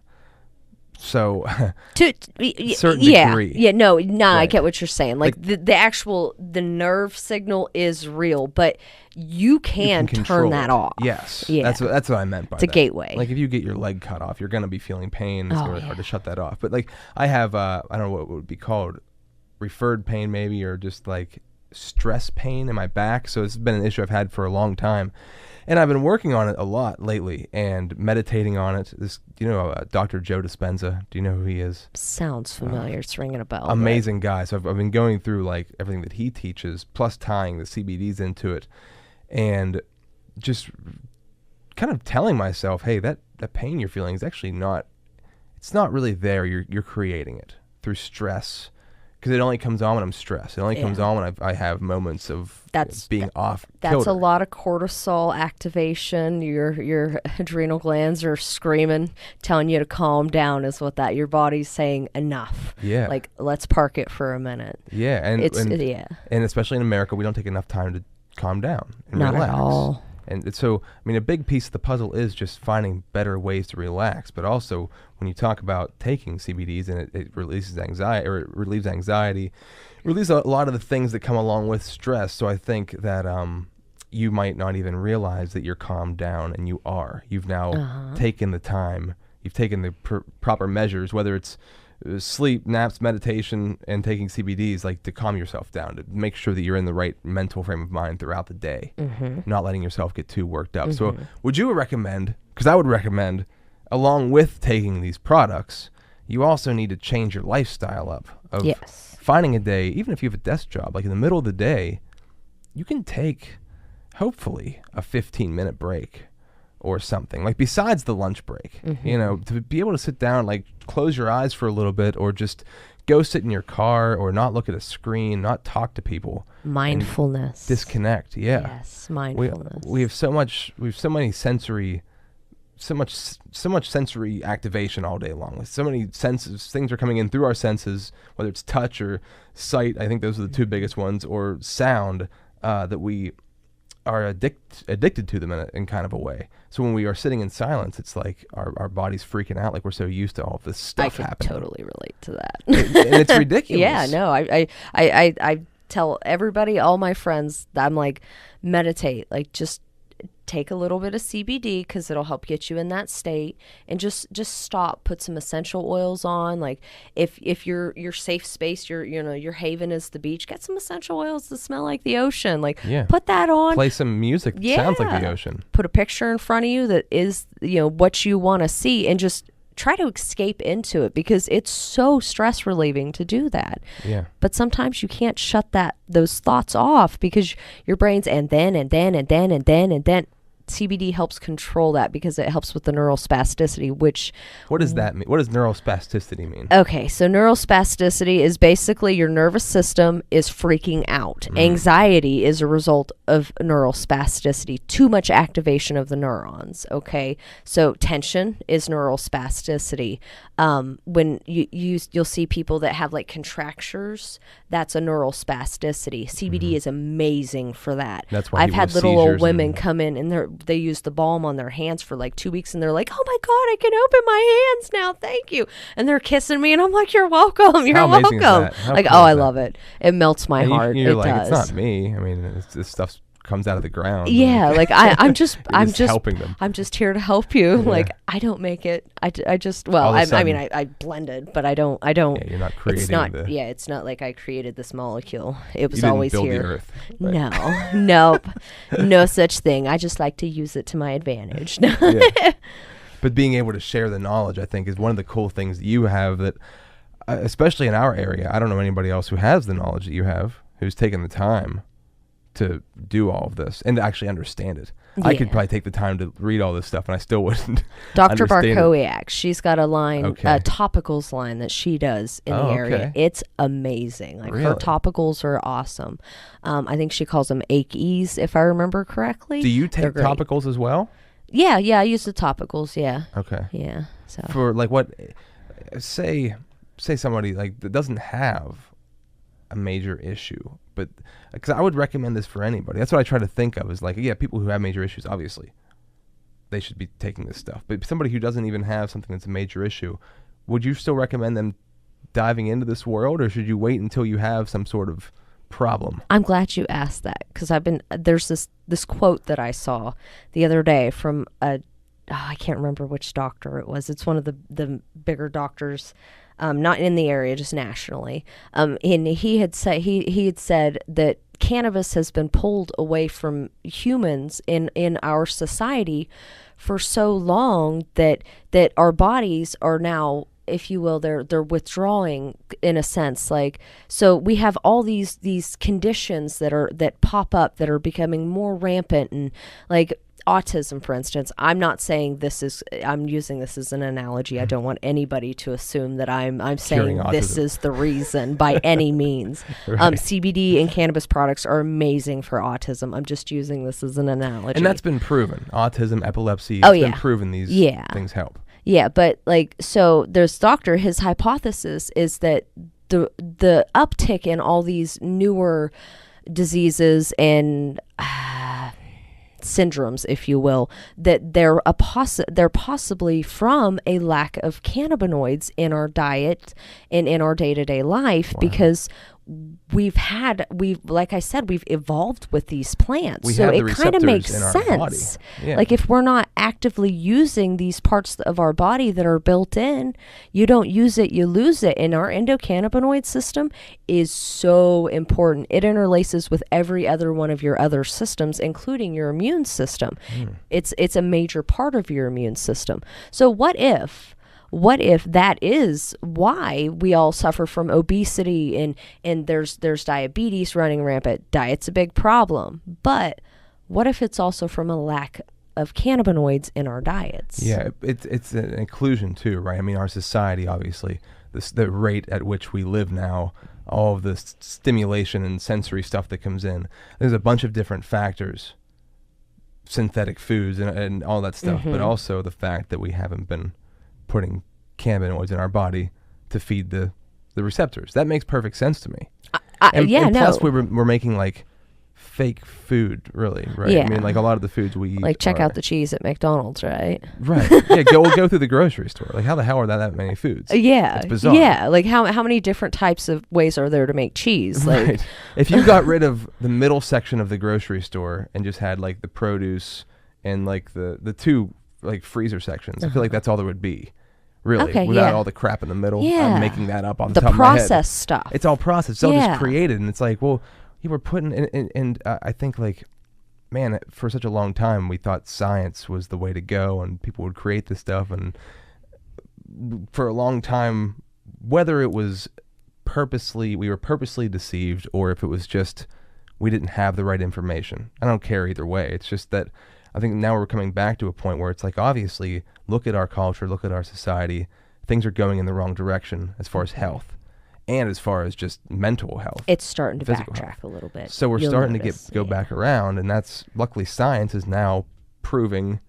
So, certain degree. Yeah, no, I Right. get what you're saying. Like, the nerve signal is real, but you can turn control that it. off. Yes. Yeah. That's what I meant by It's a that. gateway. Like, if you get your leg cut off, you're going to be feeling pain. It's Oh, really hard yeah. to shut that off. But like, I have, I don't know what it would be called, referred pain maybe, or just like stress pain in my back. So it's been an issue I've had for a long time. And I've been working on it a lot lately and meditating on it. This, Dr. Joe Dispenza. Do you know who he is? Sounds familiar. It's ringing a bell. but- Amazing guy. So I've been going through like everything that he teaches, plus tying the CBDs into it, and just kind of telling myself, hey, that pain you're feeling is actually not. It's not really there. You're creating it through stress. Because it only comes on when I'm stressed. It only comes on when I have moments of being off. That's kilter. a lot of cortisol activation. Your adrenal glands are screaming, telling you to calm down. Is what that your body's saying enough. Yeah. Like, let's park it for a minute. Yeah, and especially in America, we don't take enough time to calm down and Not relax. at all. And so, I mean, a big piece of the puzzle is just finding better ways to relax. But also, when you talk about taking CBDs and it releases anxiety, or it relieves anxiety, relieves a lot of the things that come along with stress. So I think that you might not even realize that you're calmed down, and you are. You've now taken the time. You've taken the proper measures, whether it's sleep, naps, meditation, and taking CBDs, like to calm yourself down, to make sure that you're in the right mental frame of mind throughout the day, not letting yourself get too worked up. So would you recommend, because I would recommend, along with taking these products, you also need to change your lifestyle up of finding a day, even if you have a desk job, like in the middle of the day, you can take, hopefully, a 15-minute break or something, like besides the lunch break, to be able to sit down, like close your eyes for a little bit, or just go sit in your car, or not look at a screen, not talk to people. Mindfulness. Disconnect. Yeah. Yes, mindfulness. We have so much sensory activation all day long. With so many senses, things are coming in through our senses, whether it's touch or sight. I think those are the two biggest ones, or sound, that we are addicted to them in kind of a way. So when we are sitting in silence, it's like our body's freaking out, like we're so used to all this stuff happening. I can totally relate to that. And it's ridiculous. Yeah, no, I tell everybody, all my friends, that I'm like, meditate, like just take a little bit of CBD because it'll help get you in that state, and just stop, put some essential oils on. Like if your safe space, your haven is the beach, get some essential oils that smell like the ocean. Like put that on. Play some music that sounds like the ocean. Put a picture in front of you that is what you want to see, and just try to escape into it, because it's so stress relieving to do that. Yeah. But sometimes you can't shut those thoughts off, because your brain's and then CBD helps control that because it helps with the neurospasticity, which... What does that mean? What does neurospasticity mean? Okay, so neurospasticity is basically your nervous system is freaking out. Anxiety is a result of neurospasticity, too much activation of the neurons, okay? So tension is neurospasticity. When you'll see people that have like contractures, that's a neurospasticity. CBD is amazing for that. That's why I've had people with little old seizures women and- come in and they use the balm on their hands for like 2 weeks and they're like, oh my God, I can open my hands now. Thank you. And they're kissing me and I'm like, you're welcome. You're How amazing welcome. is that? How Like, cool oh, is I that? love it. It melts my And heart. you're It like, does. it's not me. I mean, this stuff comes out of the ground. Yeah, like I'm just You're just helping them. I'm just here to help you. Like I don't make it. I just well, All of a I mean sudden- I blended, but I don't. Yeah, you're not creating It's not. the. Yeah, it's not like I created this molecule. It was You didn't always build here. the earth. Right? No, nope, no such thing. I just like to use it to my advantage. Yeah. But being able to share the knowledge, I think, is one of the cool things that you have that, especially in our area, I don't know anybody else who has the knowledge that you have, who's taken the time to do all of this and to actually understand it. I could Yeah. probably take the time to read all this stuff and I still wouldn't Dr. understand it. Barkowiak, she's got a line, Okay. a topicals line that she does in Oh, the area. okay. It's amazing. Like her Really? topicals are awesome. I think she calls them Ache Ease, if I remember correctly. Do you They're take great. topicals as well? Yeah, I use the topicals. Yeah, Okay. yeah. So For like what, say somebody like that doesn't have a major issue, but because I would recommend this for anybody. That's what I try to think of is like, yeah, people who have major issues, obviously they should be taking this stuff, but somebody who doesn't even have something that's a major issue, would you still recommend them diving into this world, or should you wait until you have some sort of problem? I'm glad you asked that because there's this quote that I saw the other day from I can't remember which doctor it was. It's one of the bigger doctors, not in the area, just nationally. And he had said that cannabis has been pulled away from humans in our society for so long that our bodies are now, if you will, they're withdrawing in a sense. Like, so we have all these conditions that pop up that are becoming more rampant, and like autism, for instance. I'm not saying I'm using this as an analogy. I don't want anybody to assume that I'm saying this autism. is the reason by any means. Right. CBD and cannabis products are amazing for autism. I'm just using this as an analogy. And that's been proven. Autism, epilepsy, Oh, it's been yeah. proven these Yeah. things help. Yeah, but like, so there's his hypothesis is that the uptick in all these newer diseases and syndromes, if you will, that they're possibly from a lack of cannabinoids in our diet and in our day-to-day life. Wow. Because we've like I said, we've evolved with these plants. We so have it the kind of makes receptors in our body. sense. Yeah. Like if we're not actively using these parts of our body that are built in, you don't use it, you lose it. And our endocannabinoid system is so important. It interlaces with every other one of your other systems, including your immune system. It's a major part of your immune system. So what if that is why we all suffer from obesity and there's diabetes running rampant? Diet's a big problem. But what if it's also from a lack of cannabinoids in our diets? Yeah, it's an inclusion too, right? I mean, our society, obviously, the rate at which we live now, all of the stimulation and sensory stuff that comes in, there's a bunch of different factors, synthetic foods and all that stuff, but also the fact that we haven't been putting cannabinoids in our body to feed the receptors. That makes perfect sense to me. And plus we're making like fake food, really, right? Yeah. I mean, like a lot of the foods we eat, Like check out the cheese at McDonald's, right? right. Yeah, go through the grocery store. Like, how the hell are that many foods? Yeah. It's bizarre. Yeah. Like how many different types of ways are there to make cheese? Like, Right. If you got rid of the middle section of the grocery store and just had like the produce and like the two like freezer sections, I feel like that's all there would be. Really, Okay, without yeah. all the crap in the middle. Yeah. I'm making that up off the the top of my head. processed stuff. It's all processed. It's all Yeah. just created, and it's like, well, you were putting and I think like, man, for such a long time we thought science was the way to go, and people would create this stuff, and for a long time, whether it was we were purposely deceived, or if it was just we didn't have the right information. I don't care either way. It's just that I think now we're coming back to a point where it's like, obviously, look at our culture, look at our society. Things are going in the wrong direction as far as health and as far as just mental health. It's starting to physical backtrack health. a little bit. So we're You'll starting notice, to go back around, and that's luckily science is now proving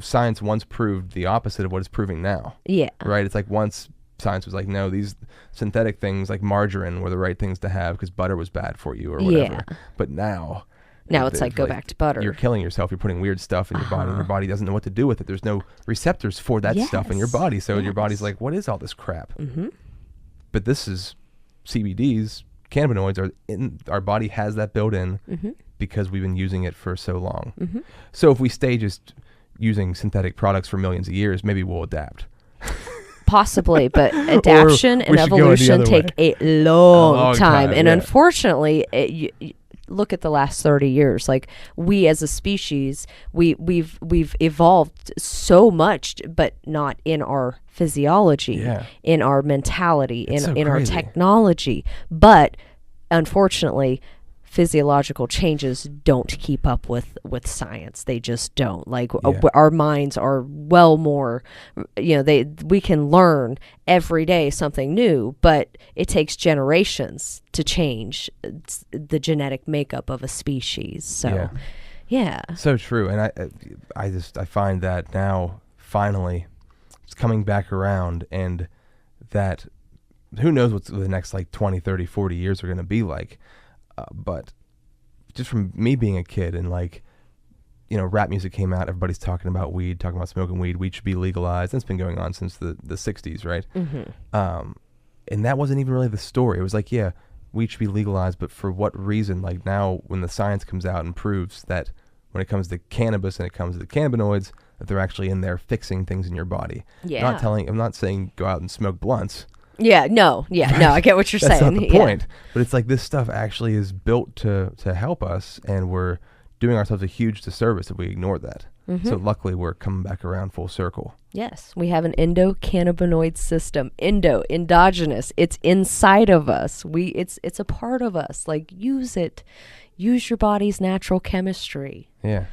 science once proved the opposite of what it's proving now. Yeah. Right? It's like once science was like, no, these synthetic things like margarine were the right things to have because butter was bad for you or whatever. Yeah. But now it's like go back to butter. You're killing yourself. You're putting weird stuff in your body, and your body doesn't know what to do with it. There's no receptors for that stuff in your body, so your body's like, what is all this crap? Mm-hmm. But this is CBDs, cannabinoids are in our body, has that built in because we've been using it for so long. Mm-hmm. So if we stay just using synthetic products for millions of years, maybe we'll adapt. Possibly, but adaptation and evolution take a long time. And unfortunately, look at the last 30 years. Like, we as a species, we've evolved so much, but not in our physiology, in our mentality, in our technology. But unfortunately, physiological changes don't keep up with science. They just don't. Like, our minds are well more, we can learn every day something new, but it takes generations to change the genetic makeup of a species. So, yeah. So true. And I find that now finally it's coming back around, and that who knows what the next like 20, 30, 40 years are going to be like. But just from me being a kid and like, rap music came out, everybody's talking about weed, talking about smoking weed. Weed should be legalized. That's been going on since the 60s, right? Mm-hmm. And that wasn't even really the story. It was like, weed should be legalized, but for what reason? Like now when the science comes out and proves that when it comes to cannabis and it comes to the cannabinoids, that they're actually in there fixing things in your body. Yeah. I'm not saying go out and smoke blunts. No, I get what you're That's saying. Not the point. But it's like this stuff actually is built to help us, and we're doing ourselves a huge disservice if we ignore that. Mm-hmm. So luckily we're coming back around full circle. Yes, we have an endocannabinoid system. Endogenous. It's inside of us. It's a part of us. Like, use it. Use your body's natural chemistry. Yeah.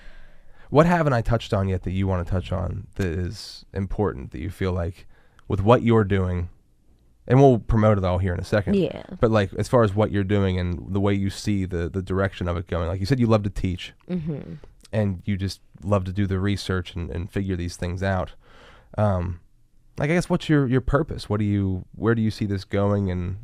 What haven't I touched on yet that you want to touch on that is important, that you feel like with what you're doing? And we'll promote it all here in a second. Yeah. But like, as far as what you're doing and the way you see the direction of it going, like you said, you love to teach, and you just love to do the research and figure these things out. Like, I guess, what's your purpose? Where do you see this going, and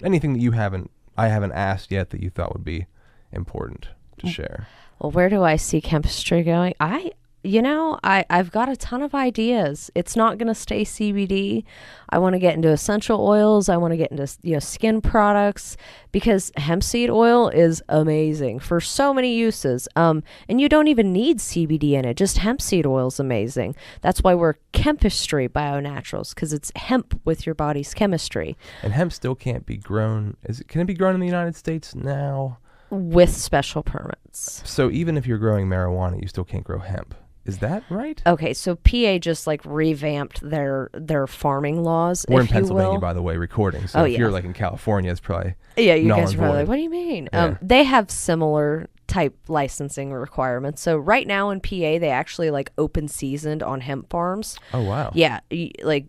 anything that I haven't asked yet that you thought would be important to share? Well, where do I see Chempistry going? I've got a ton of ideas. It's not going to stay CBD. I want to get into essential oils. I want to get into skin products, because hemp seed oil is amazing for so many uses. And you don't even need CBD in it. Just hemp seed oil is amazing. That's why we're Chempistry BioNaturals, because it's hemp with your body's chemistry. And hemp still can't be grown. Can it be grown in the United States now? With special permits. So even if you're growing marijuana, you still can't grow hemp. Is that right? Okay, so PA just like revamped their farming laws. We're in Pennsylvania, by the way, recording. So if you're like in California, it's probably you guys are probably like, what do you mean? Yeah. They have similar type licensing requirements. So right now in PA, they actually like open seasoned on hemp farms. Oh wow. Yeah, like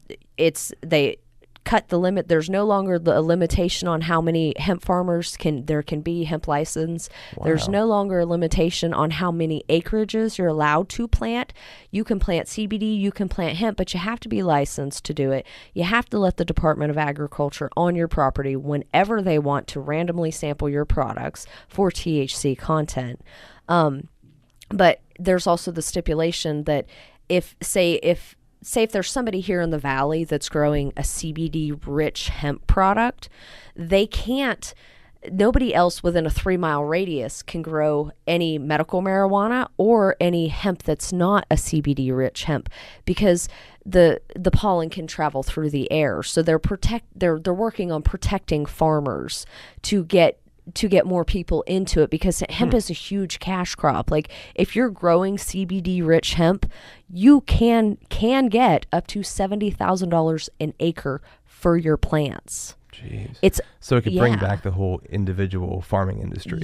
they cut the limit. There's no longer a limitation on how many hemp farmers there can be hemp license. Wow. There's no longer a limitation on how many acreages you're allowed to plant. You can plant CBD, you can plant hemp, but you have to be licensed to do it. You have to let the Department of Agriculture on your property whenever they want to randomly sample your products for THC content. But there's also the stipulation that if there's somebody here in the valley that's growing a CBD-rich hemp product, nobody else within a 3-mile radius can grow any medical marijuana or any hemp that's not a CBD-rich hemp, because the pollen can travel through the air. So they're working on protecting farmers to get more people into it, because hemp is a huge cash crop. Like, if you're growing CBD rich hemp, you can get up to $70,000 an acre for your plants. Jeez. It's so it could bring yeah. back the whole individual farming industry.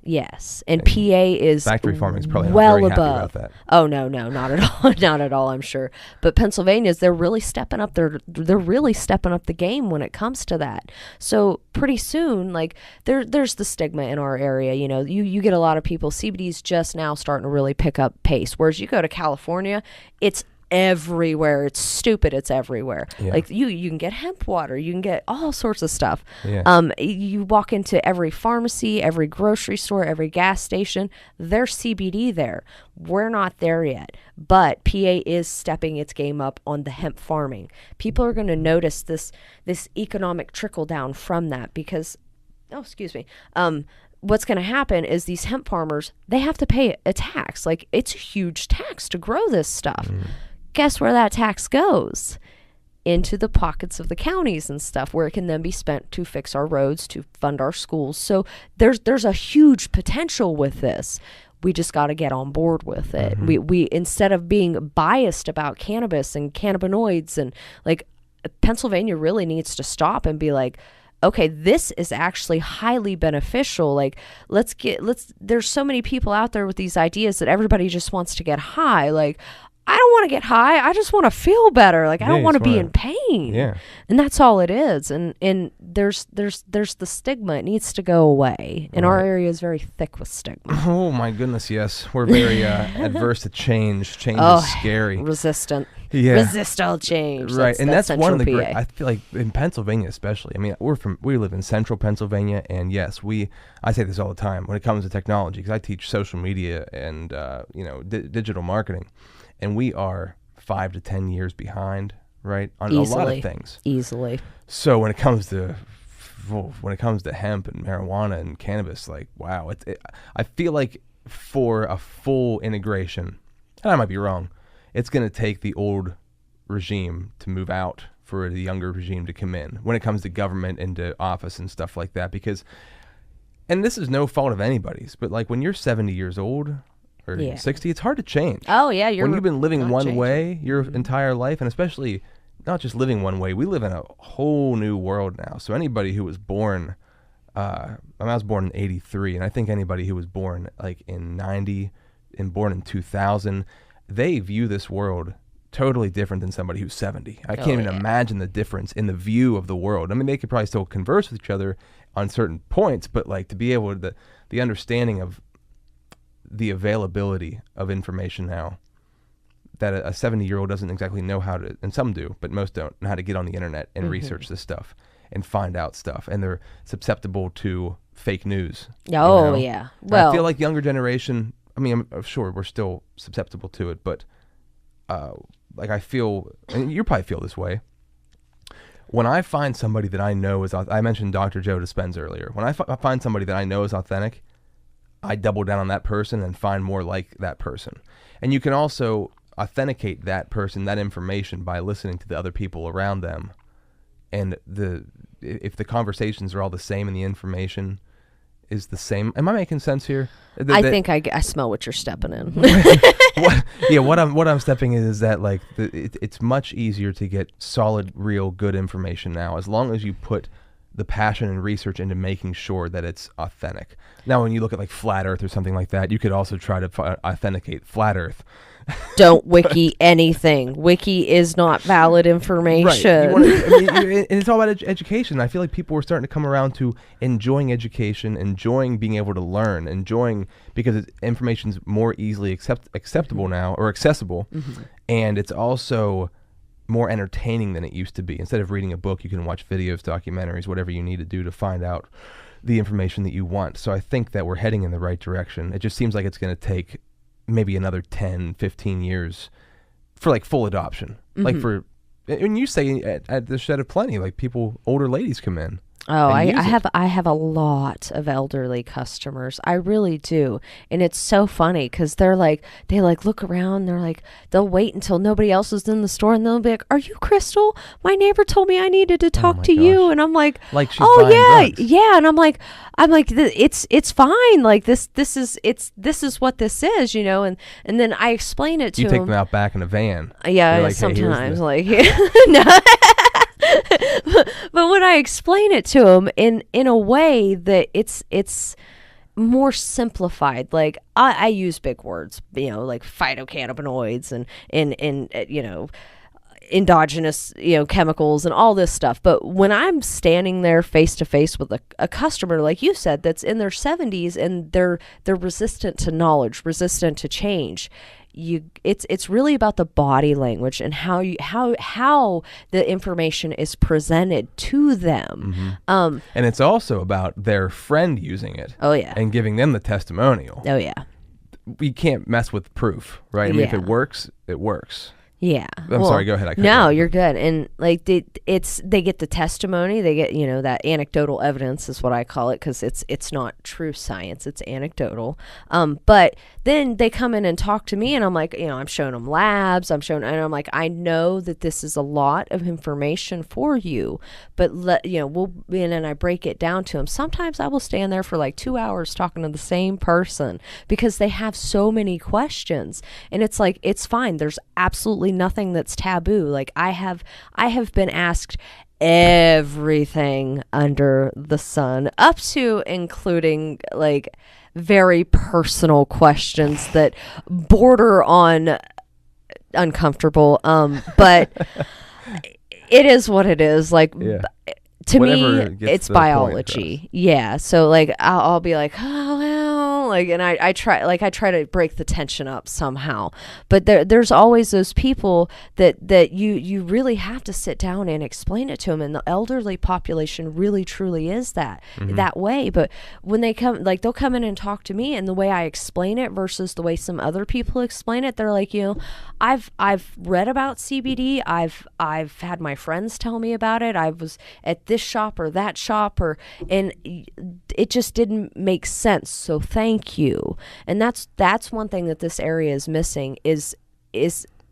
Yes, and PA is factory farming is probably well not very above. happy about that. Oh no, not at all, not at all. I'm sure, but Pennsylvania's they're really stepping up. They're really stepping up the game when it comes to that. So pretty soon, like there's the stigma in our area. You know, you get a lot of people. CBD's just now starting to really pick up pace. Whereas you go to California, it's everywhere. It's stupid. It's everywhere. Yeah. Like you can get hemp water, you can get all sorts of stuff. Yeah. You walk into every pharmacy, every grocery store, every gas station, there's CBD there. We're not there yet, but PA is stepping its game up on the hemp farming. People are going to notice this economic trickle down from that because what's going to happen is these hemp farmers, they have to pay a tax. Like, it's a huge tax to grow this stuff. Guess where that tax goes? Into the pockets of the counties and stuff, where it can then be spent to fix our roads, to fund our schools. So there's a huge potential with this. We just got to get on board with it. We instead of being biased about cannabis and cannabinoids, and like, Pennsylvania really needs to stop and be like, okay, this is actually highly beneficial. Like, there's so many people out there with these ideas that everybody just wants to get high. Like, I don't want to get high. I just want to feel better. Like, I don't want to be in pain. Yeah. And that's all it is. And there's the stigma. It needs to go away. And our area is very thick with stigma. Oh my goodness, yes. We're very adverse to change. Change is scary. Resistant. Yeah. Resist all change. Right. And that's one of the Central great, PA. I feel like in Pennsylvania especially. I mean, we live in central Pennsylvania, and yes, I say this all the time when it comes to technology, because I teach social media and digital marketing. And we are 5 to 10 years behind, right, on a lot of things. Easily. So when it comes to hemp and marijuana and cannabis, like, wow, I feel like for a full integration, and I might be wrong, it's going to take the old regime to move out for the younger regime to come in when it comes to government into office and stuff like that. Because, and this is no fault of anybody's, but like when you're 70 years old or 60, it's hard to change. Oh, yeah. When you've been living one way your entire life, and especially not just living one way, we live in a whole new world now. So anybody who was born, I was born in 83, and I think anybody who was born like in 90 and born in 2000, they view this world totally different than somebody who's 70. I can't even imagine the difference in the view of the world. I mean, they could probably still converse with each other on certain points, but like to be able to, the understanding of the availability of information now, that a 70-year-old doesn't exactly know how to, and some do, but most don't know how to get on the internet and research this stuff and find out stuff, and they're susceptible to fake news. Oh, yeah. Well, I feel like younger generation, I mean, I'm sure we're still susceptible to it, but like I feel, and you probably feel this way, when I find somebody that I know is, I mentioned Dr. Joe Dispenza earlier, when I find somebody that I know is authentic, I double down on that person and find more like that person. And you can also authenticate that person, that information, by listening to the other people around them. And if the conversations are all the same and the information is the same. Am I making sense here? I think I smell what you're stepping in. What I'm stepping in is that like it's much easier to get solid, real, good information now, as long as you put the passion and research into making sure that it's authentic. Now, when you look at like Flat Earth or something like that, you could also try to authenticate Flat Earth. Don't wiki anything. Wiki is not valid information. Right. And it's all about education. I feel like people are starting to come around to enjoying education, enjoying being able to learn, enjoying, because information's more easily acceptable now, or accessible, and it's also more entertaining than it used to be. Instead of reading a book, you can watch videos, documentaries, whatever you need to do to find out the information that you want. So I think that we're heading in the right direction. It just seems like it's going to take maybe another 10, 15 years for like full adoption. Like and you say at the Shed of Plenty, like people, older ladies come in. Oh, I have a lot of elderly customers. I really do. And it's so funny because they look around, they'll wait until nobody else is in the store, and they'll be like, "Are you Crystal? My neighbor told me I needed to talk to you." And I'm like she's "Oh buying drugs. yeah." And I'm like it's fine. Like this is what this is, you know. And then I explain it to you them. take them out back in a van. Yeah, like, sometimes hey, like no. But when I explain it to him in a way that it's more simplified, like I use big words, like phytocannabinoids and endogenous, chemicals and all this stuff. But when I'm standing there face to face with a customer, like you said, that's in their 70s and they're resistant to knowledge, resistant to change, it's really about the body language and how the information is presented to them. And it's also about their friend using it. Oh yeah. And giving them the testimonial. Oh yeah. We can't mess with proof, right? I mean, if it works, it works. Yeah. I'm sorry, go ahead. No, you're good. And like they get the testimony, they get, that anecdotal evidence is what I call it, because it's not true science, it's anecdotal. But then they come in and talk to me and I'm like, I'm showing them labs, and I'm like, I know that this is a lot of information for you, but and then I break it down to them. Sometimes I will stand there for like 2 hours talking to the same person because they have so many questions, and it's like, it's fine. There's absolutely nothing that's taboo. Like I have been asked everything under the sun, up to including like very personal questions that border on uncomfortable, but it is what it is. Like to Whatever me, it's biology. Yeah. So like I'll be like, oh well, like, and I try to break the tension up somehow. But there's always those people that you really have to sit down and explain it to them. And the elderly population really truly is that way. But when they come, like they'll come in and talk to me, and the way I explain it versus the way some other people explain it, they're like, I've read about CBD. I've had my friends tell me about it. I was at this shop or that shop, and it just didn't make sense. So thank you. And that's one thing that this area is missing is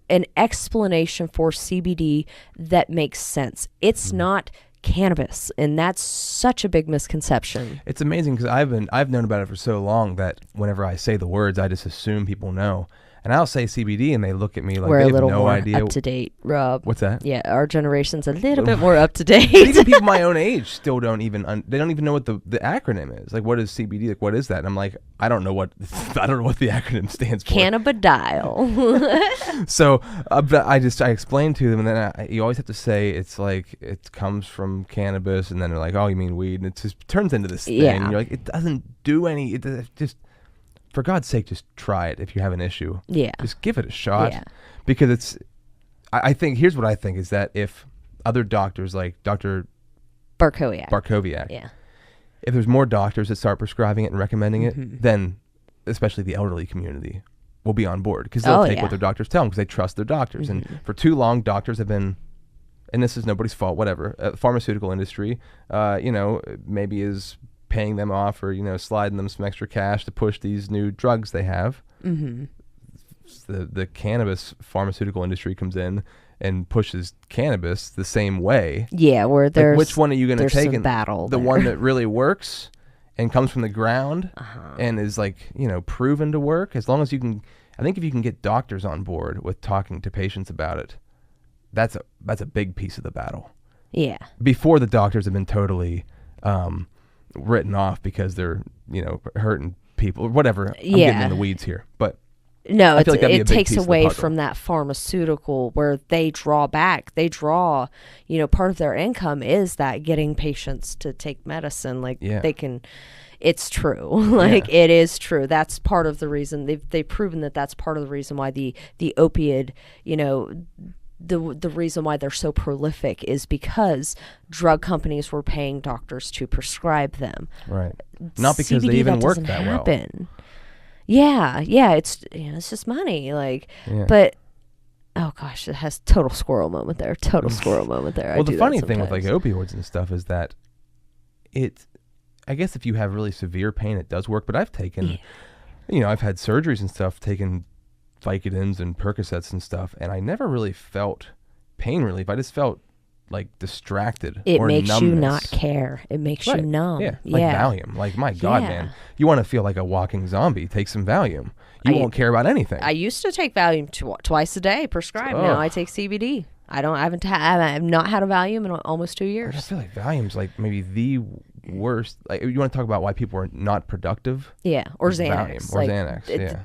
an explanation for CBD that makes sense. It's not cannabis, and that's such a big misconception. It's amazing because I've known about it for so long that whenever I say the words, I just assume people know. And I'll say CBD, and they look at me like We're they a have little no more idea. up to date, Rob. What's that? Yeah, our generation's a little bit more up to date. But even people my own age still don't even they don't even know what the acronym is. Like, what is CBD? Like, what is that? And I'm like, I don't know what the acronym stands for. Cannabidiol. So I explained to them, and then you always have to say it's like it comes from cannabis, and then they're like, oh, you mean weed? And it just turns into this thing. Yeah. You're like, it doesn't do any. It just, for God's sake, just try it if you have an issue. Yeah. Just give it a shot. Yeah. Because it's, I think, here's what I think is that if other doctors like Dr. Barkowiak, yeah, if there's more doctors that start prescribing it and recommending it, then especially the elderly community will be on board, because they'll take what their doctors tell them because they trust their doctors. And for too long, doctors have been, and this is nobody's fault, whatever, pharmaceutical industry, maybe is paying them off or, sliding them some extra cash to push these new drugs they have. The cannabis pharmaceutical industry comes in and pushes cannabis the same way. Yeah, where there's, like, which one are you going to take? Some battle the there. one that really works and comes from the ground and is proven to work. As long as you can, I think if you can get doctors on board with talking to patients about it, that's a big piece of the battle. Yeah. Before the doctors have been totally written off because they're hurting people or whatever. I'm getting in the weeds here, but no, I feel like that'd be a it big takes piece of the away puzzle. from that pharmaceutical where they draw back. They draw, part of their income is that getting patients to take medicine. Like they can, it's true. It is true. That's part of the reason they've proven that's part of the reason why the opioid, the reason why they're so prolific is because drug companies were paying doctors to prescribe them. Right. Not because CBD, they even that work doesn't that happen. well. Yeah, it's it's just money, but oh gosh, it has total squirrel moment there. Well, the funny thing with opioids and stuff is that I guess if you have really severe pain, it does work. But I've taken, I've had surgeries and stuff, taken Vicodins and Percocets and stuff, and I never really felt pain relief. I just felt distracted. It or makes numbness. you not care. It makes you numb. Yeah, Valium. My God, man, you want to feel like a walking zombie? Take some Valium. You won't care about anything. I used to take Valium twice a day, prescribed. Now I take CBD. I have not had a Valium in almost 2 I years. feel like Valium's like maybe the worst. Like, you want to talk about why people are not productive? Yeah, or It's Xanax. Valium or Xanax. Yeah.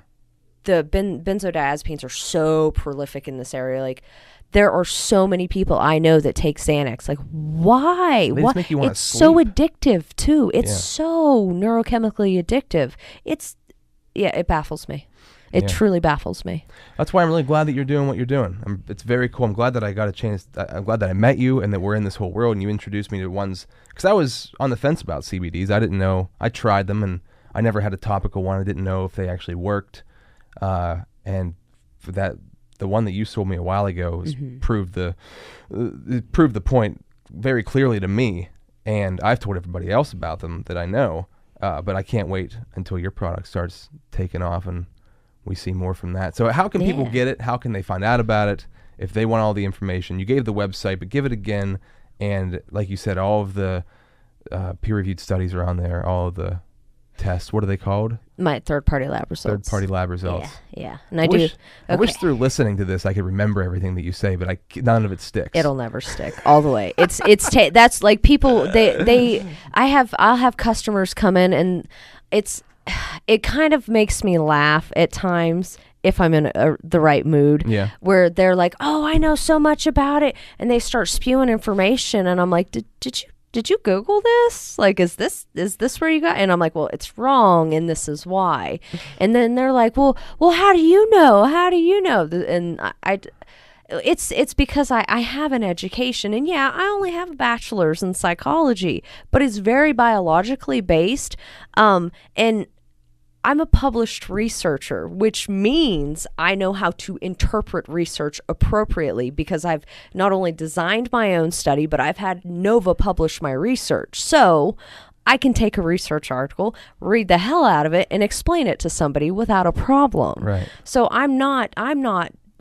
The benzodiazepines are so prolific in this area. Like, there are so many people I know that take Xanax. Like, why? They just make you wanna It's so sleep. addictive too. It's Yeah. so neurochemically addictive. It baffles me. It Yeah. truly baffles me. That's why I'm really glad that you're doing what you're doing. It's very cool. I'm glad that I got a chance. I'm glad that I met you and that we're in this whole world and you introduced me to ones. Because I was on the fence about CBDs. I didn't know. I tried them and I never had a topical one. I didn't know if they actually worked. And for that, the one that you sold me a while ago was proved the point very clearly to me. And I've told everybody else about them that I know. But I can't wait until your product starts taking off and we see more from that. So how can people get it? How can they find out about it? If they want all the information, you gave the website, but give it again. And like you said, all of the peer-reviewed studies are on there. All of the tests. What are they called? My third-party lab results. Third-party lab results. Yeah. And I wish through listening to this I could remember everything that you say, but none of it sticks. It'll never stick all the way. That's like people. I'll have customers come in and it kind of makes me laugh at times if I'm in the right mood. Yeah. Where they're like, "Oh, I know so much about it," and they start spewing information, and I'm like, "Did you Google this? Like, is this where you got?" And I'm like, "Well, it's wrong, and this is why." And then they're like, "Well, how do you know? How do you know?" And it's because I have an education, and yeah, I only have a bachelor's in psychology, but it's very biologically based, and I'm a published researcher, which means I know how to interpret research appropriately because I've not only designed my own study, but I've had Nova publish my research. So I can take a research article, read the hell out of it, and explain it to somebody without a problem. Right. So I'm not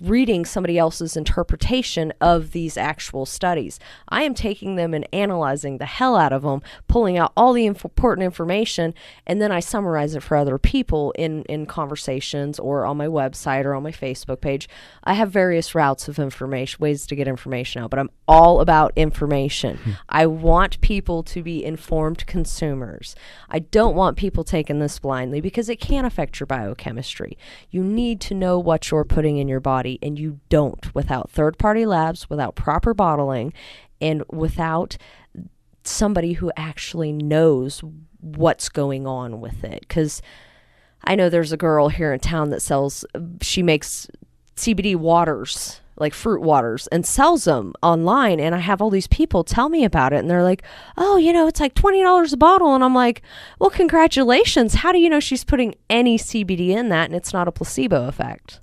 reading somebody else's interpretation of these actual studies. I am taking them and analyzing the hell out of them, pulling out all the important information, and then I summarize it for other people in conversations or on my website or on my Facebook page. I have various routes of information, ways to get information out, but I'm all about information. I want people to be informed consumers. I don't want people taking this blindly because it can affect your biochemistry. You need to know what you're putting in your body, and you don't without third-party labs, without proper bottling, and without somebody who actually knows what's going on with it. Because I know there's a girl here in town that she makes CBD waters, like fruit waters, and sells them online, and I have all these people tell me about it, and they're like, "Oh, it's like $20 a bottle," and I'm like, "Well, congratulations. How do you know she's putting any CBD in that and it's not a placebo effect?"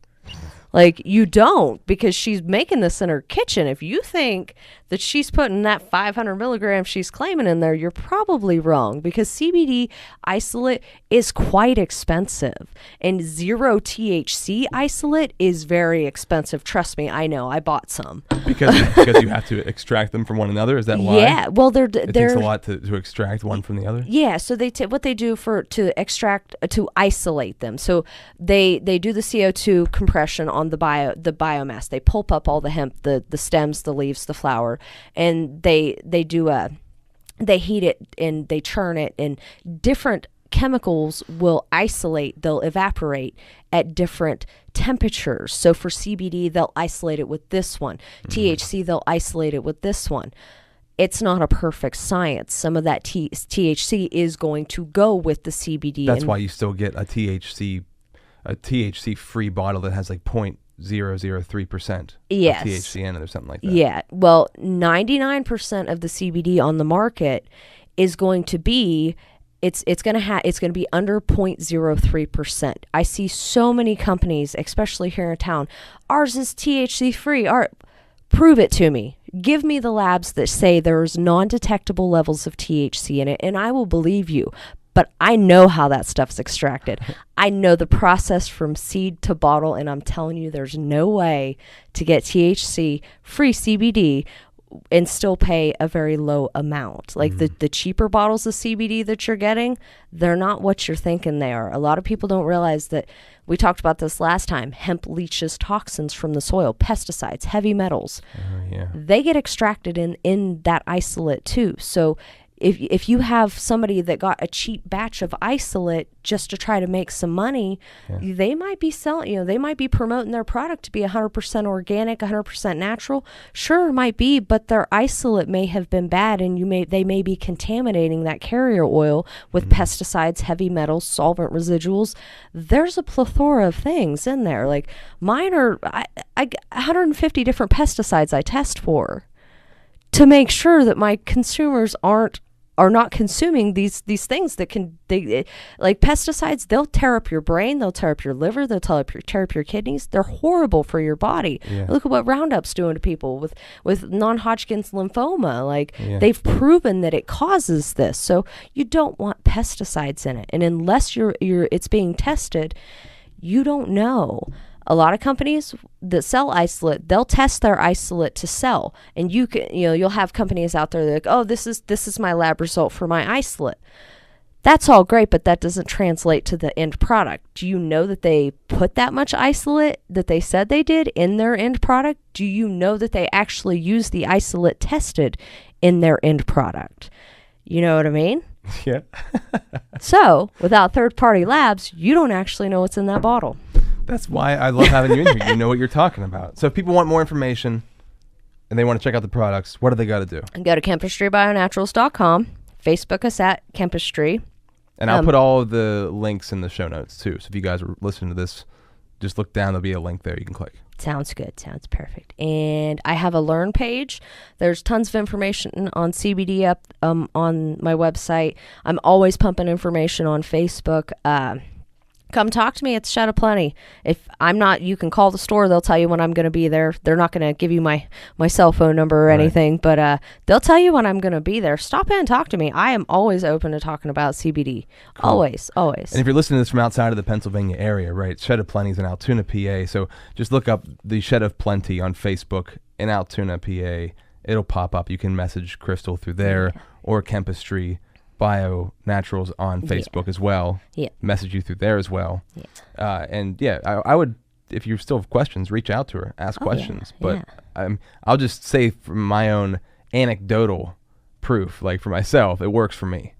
Like, you don't, because she's making this in her kitchen. If you think that she's putting that 500 milligrams she's claiming in there, you're probably wrong, because CBD isolate is quite expensive, and 0 THC isolate is very expensive. Trust me, I know. I bought some. Because you have to extract them from one another. Is that why? Yeah. Well, it takes a lot to extract one from the other. Yeah. So what they do to extract to isolate them. So they do the CO2 compression on the biomass. They pulp up all the hemp, the stems, the leaves, the flower, and they heat it and they churn it, and different chemicals will isolate. They'll evaporate at different temperatures. So for CBD, they'll isolate it with this one. THC, they'll isolate it with this one. It's not a perfect science. Some of that THC is going to go with the CBD. That's why you still get a THC free bottle that has like 0.003% yes. of THC in it or something like that. Yeah. Well, 99% of the CBD on the market is going to be it's going to be under 0.03%. I see so many companies, especially here in town, ours is THC free. Prove it to me. Give me the labs that say there's non-detectable levels of THC in it, and I will believe you. But I know how that stuff's extracted. I know the process from seed to bottle, and I'm telling you, there's no way to get THC free CBD and still pay a very low amount. Like the cheaper bottles of CBD that you're getting, they're not what you're thinking they are. A lot of people don't realize that. We talked about this last time. Hemp leaches toxins from the soil, pesticides, heavy metals. They get extracted in that isolate too. So if you have somebody that got a cheap batch of isolate just to try to make some money, they might be selling, they might be promoting their product to be 100% organic, 100% natural. Sure, it might be, but their isolate may have been bad, and they may be contaminating that carrier oil with pesticides, heavy metals, solvent residuals. There's a plethora of things in there. Like mine are 150 different pesticides I test for to make sure that my consumers are not consuming these things that like pesticides. They'll tear up your brain, they'll tear up your liver, they'll tear up your kidneys. They're horrible for your body. Look at what Roundup's doing to people with non-Hodgkin's lymphoma. Like they've proven that it causes this. So you don't want pesticides in it, and unless it's being tested, you don't know. A lot of companies that sell isolate, they'll test their isolate to sell, and you'll have companies out there that are like, oh, this is my lab result for my isolate. That's all great, but that doesn't translate to the end product. Do you know that they put that much isolate that they said they did in their end product? Do you know that they actually use the isolate tested in their end product? You know what I mean? Yeah. So without third-party labs, you don't actually know what's in that bottle. That's why I love having you in here. You know what you're talking about. So if people want more information and they want to check out the products, what do they got to do? And go to ChemistryBioNaturals.com. Facebook us at Chempistry. And I'll put all of the links in the show notes too. So if you guys are listening to this, just look down. There'll be a link there you can click. Sounds good. Sounds perfect. And I have a Learn page. There's tons of information on CBD up on my website. I'm always pumping information on Facebook. Come talk to me. It's Shed of Plenty. If I'm not, you can call the store. They'll tell you when I'm going to be there. They're not going to give you my cell phone number or anything, but they'll tell you when I'm going to be there. Stop in and talk to me. I am always open to talking about CBD. Cool. Always. And if you're listening to this from outside of the Pennsylvania area, right, Shed of Plenty is in Altoona, PA. So just look up the Shed of Plenty on Facebook in Altoona, PA. It'll pop up. You can message Crystal through there or Chempistry. BioNaturals on Facebook as well. Message you through there as well. I would, if you still have questions, reach out to her, ask questions. But I'll just say from my own anecdotal proof, like for myself, it works for me.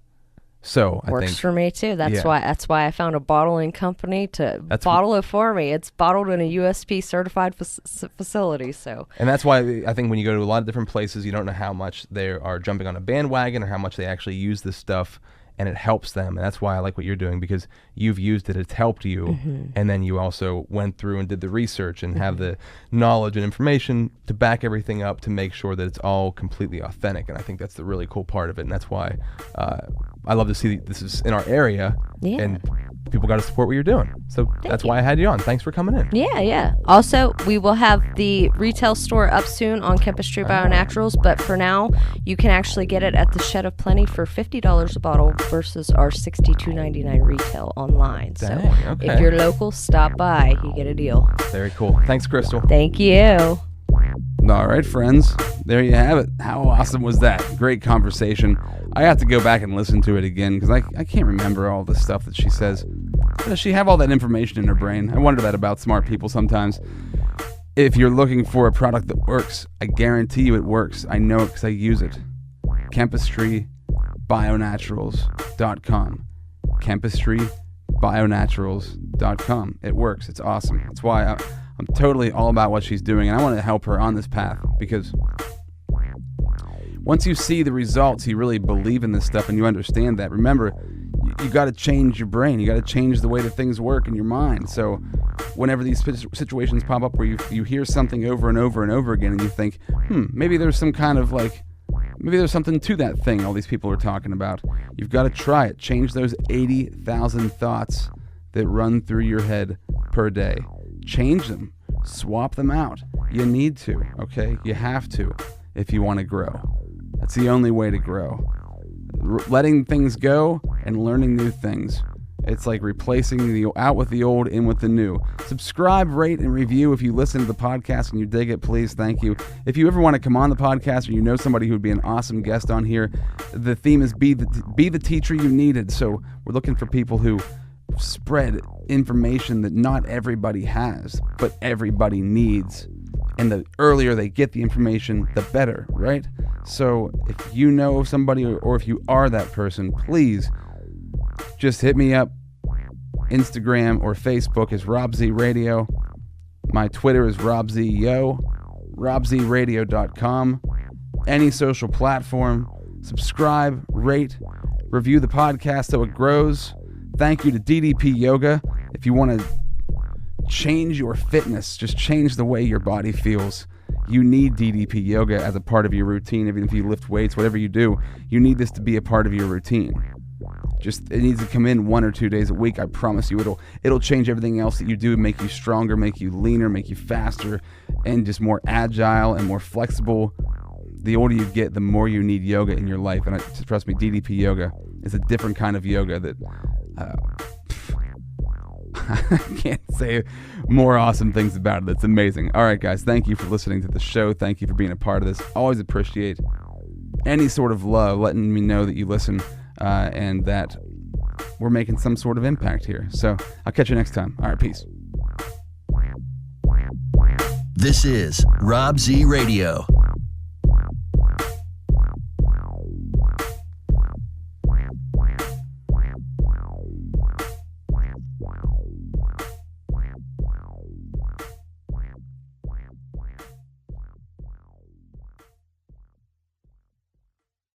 So I think works for me too. That's why I found a bottling company to bottle it for me. It's bottled in a USP certified facility. So, and that's why I think when you go to a lot of different places, you don't know how much they are jumping on a bandwagon or how much they actually use this stuff, and it helps them. And that's why I like what you're doing, because you've used it, it's helped you, and then you also went through and did the research and have the knowledge and information to back everything up to make sure that it's all completely authentic. And I think that's the really cool part of it, and that's why I love to see this is in our area, and people got to support what you're doing. So that's why I had you on. Thanks for coming in. Yeah. Also, we will have the retail store up soon on Chempistry BioNaturals, but for now, you can actually get it at the Shed of Plenty for $50 a bottle versus our $62.99 retail online. Dang, so if you're local, stop by. You get a deal. Very cool. Thanks, Crystal. Thank you. All right, friends. There you have it. How awesome was that? Great conversation. I have to go back and listen to it again because I can't remember all the stuff that she says. Does she have all that information in her brain? I wonder that about smart people sometimes. If you're looking for a product that works, I guarantee you it works. I know it because I use it. ChemistryBioNaturals.com. ChemistryBioNaturals.com. It works. It's awesome. That's why I'm totally all about what she's doing, and I want to help her on this path, because once you see the results, you really believe in this stuff and you understand that. Remember, you got to change your brain. You got to change the way that things work in your mind. So whenever these situations pop up where you hear something over and over and over again and you think, maybe there's some kind of maybe there's something to that thing all these people are talking about. You've got to try it. Change those 80,000 thoughts that run through your head per day. Change them. Swap them out. You need to, okay? You have to if you want to grow. That's the only way to grow. Letting things go and learning new things It's like replacing the out with the old, in with the new. Subscribe, rate, and review if you listen to the podcast and you dig it. Please, thank you. If you ever want to come on the podcast or you know somebody who would be an awesome guest on here, the theme is be the teacher you needed. So we're looking for people who spread information that not everybody has, but everybody needs. And the earlier they get the information, the better, right? So if you know somebody or if you are that person, please just hit me up. Instagram or Facebook is Rob Z Radio. My Twitter is RobZYo. RobZRadio.com. Any social platform. Subscribe, rate, review the podcast so it grows. Thank you to DDP Yoga. If you want to change your fitness, just change the way your body feels, you need DDP Yoga as a part of your routine. Even if you lift weights, whatever you do, you need this to be a part of your routine. Just it needs to come in 1 or 2 days a week. I promise you it'll change everything else that you do, make you stronger, make you leaner, make you faster, and just more agile and more flexible. The older you get, the more you need yoga in your life. And trust me, DDP Yoga is a different kind of yoga that I can't say more awesome things about it. It's amazing. All right, guys, thank you for listening to the show. Thank you for being a part of this. Always appreciate any sort of love, letting me know that you listen. And that we're making some sort of impact here. So I'll catch you next time. All right, peace. This is Rob Z Radio.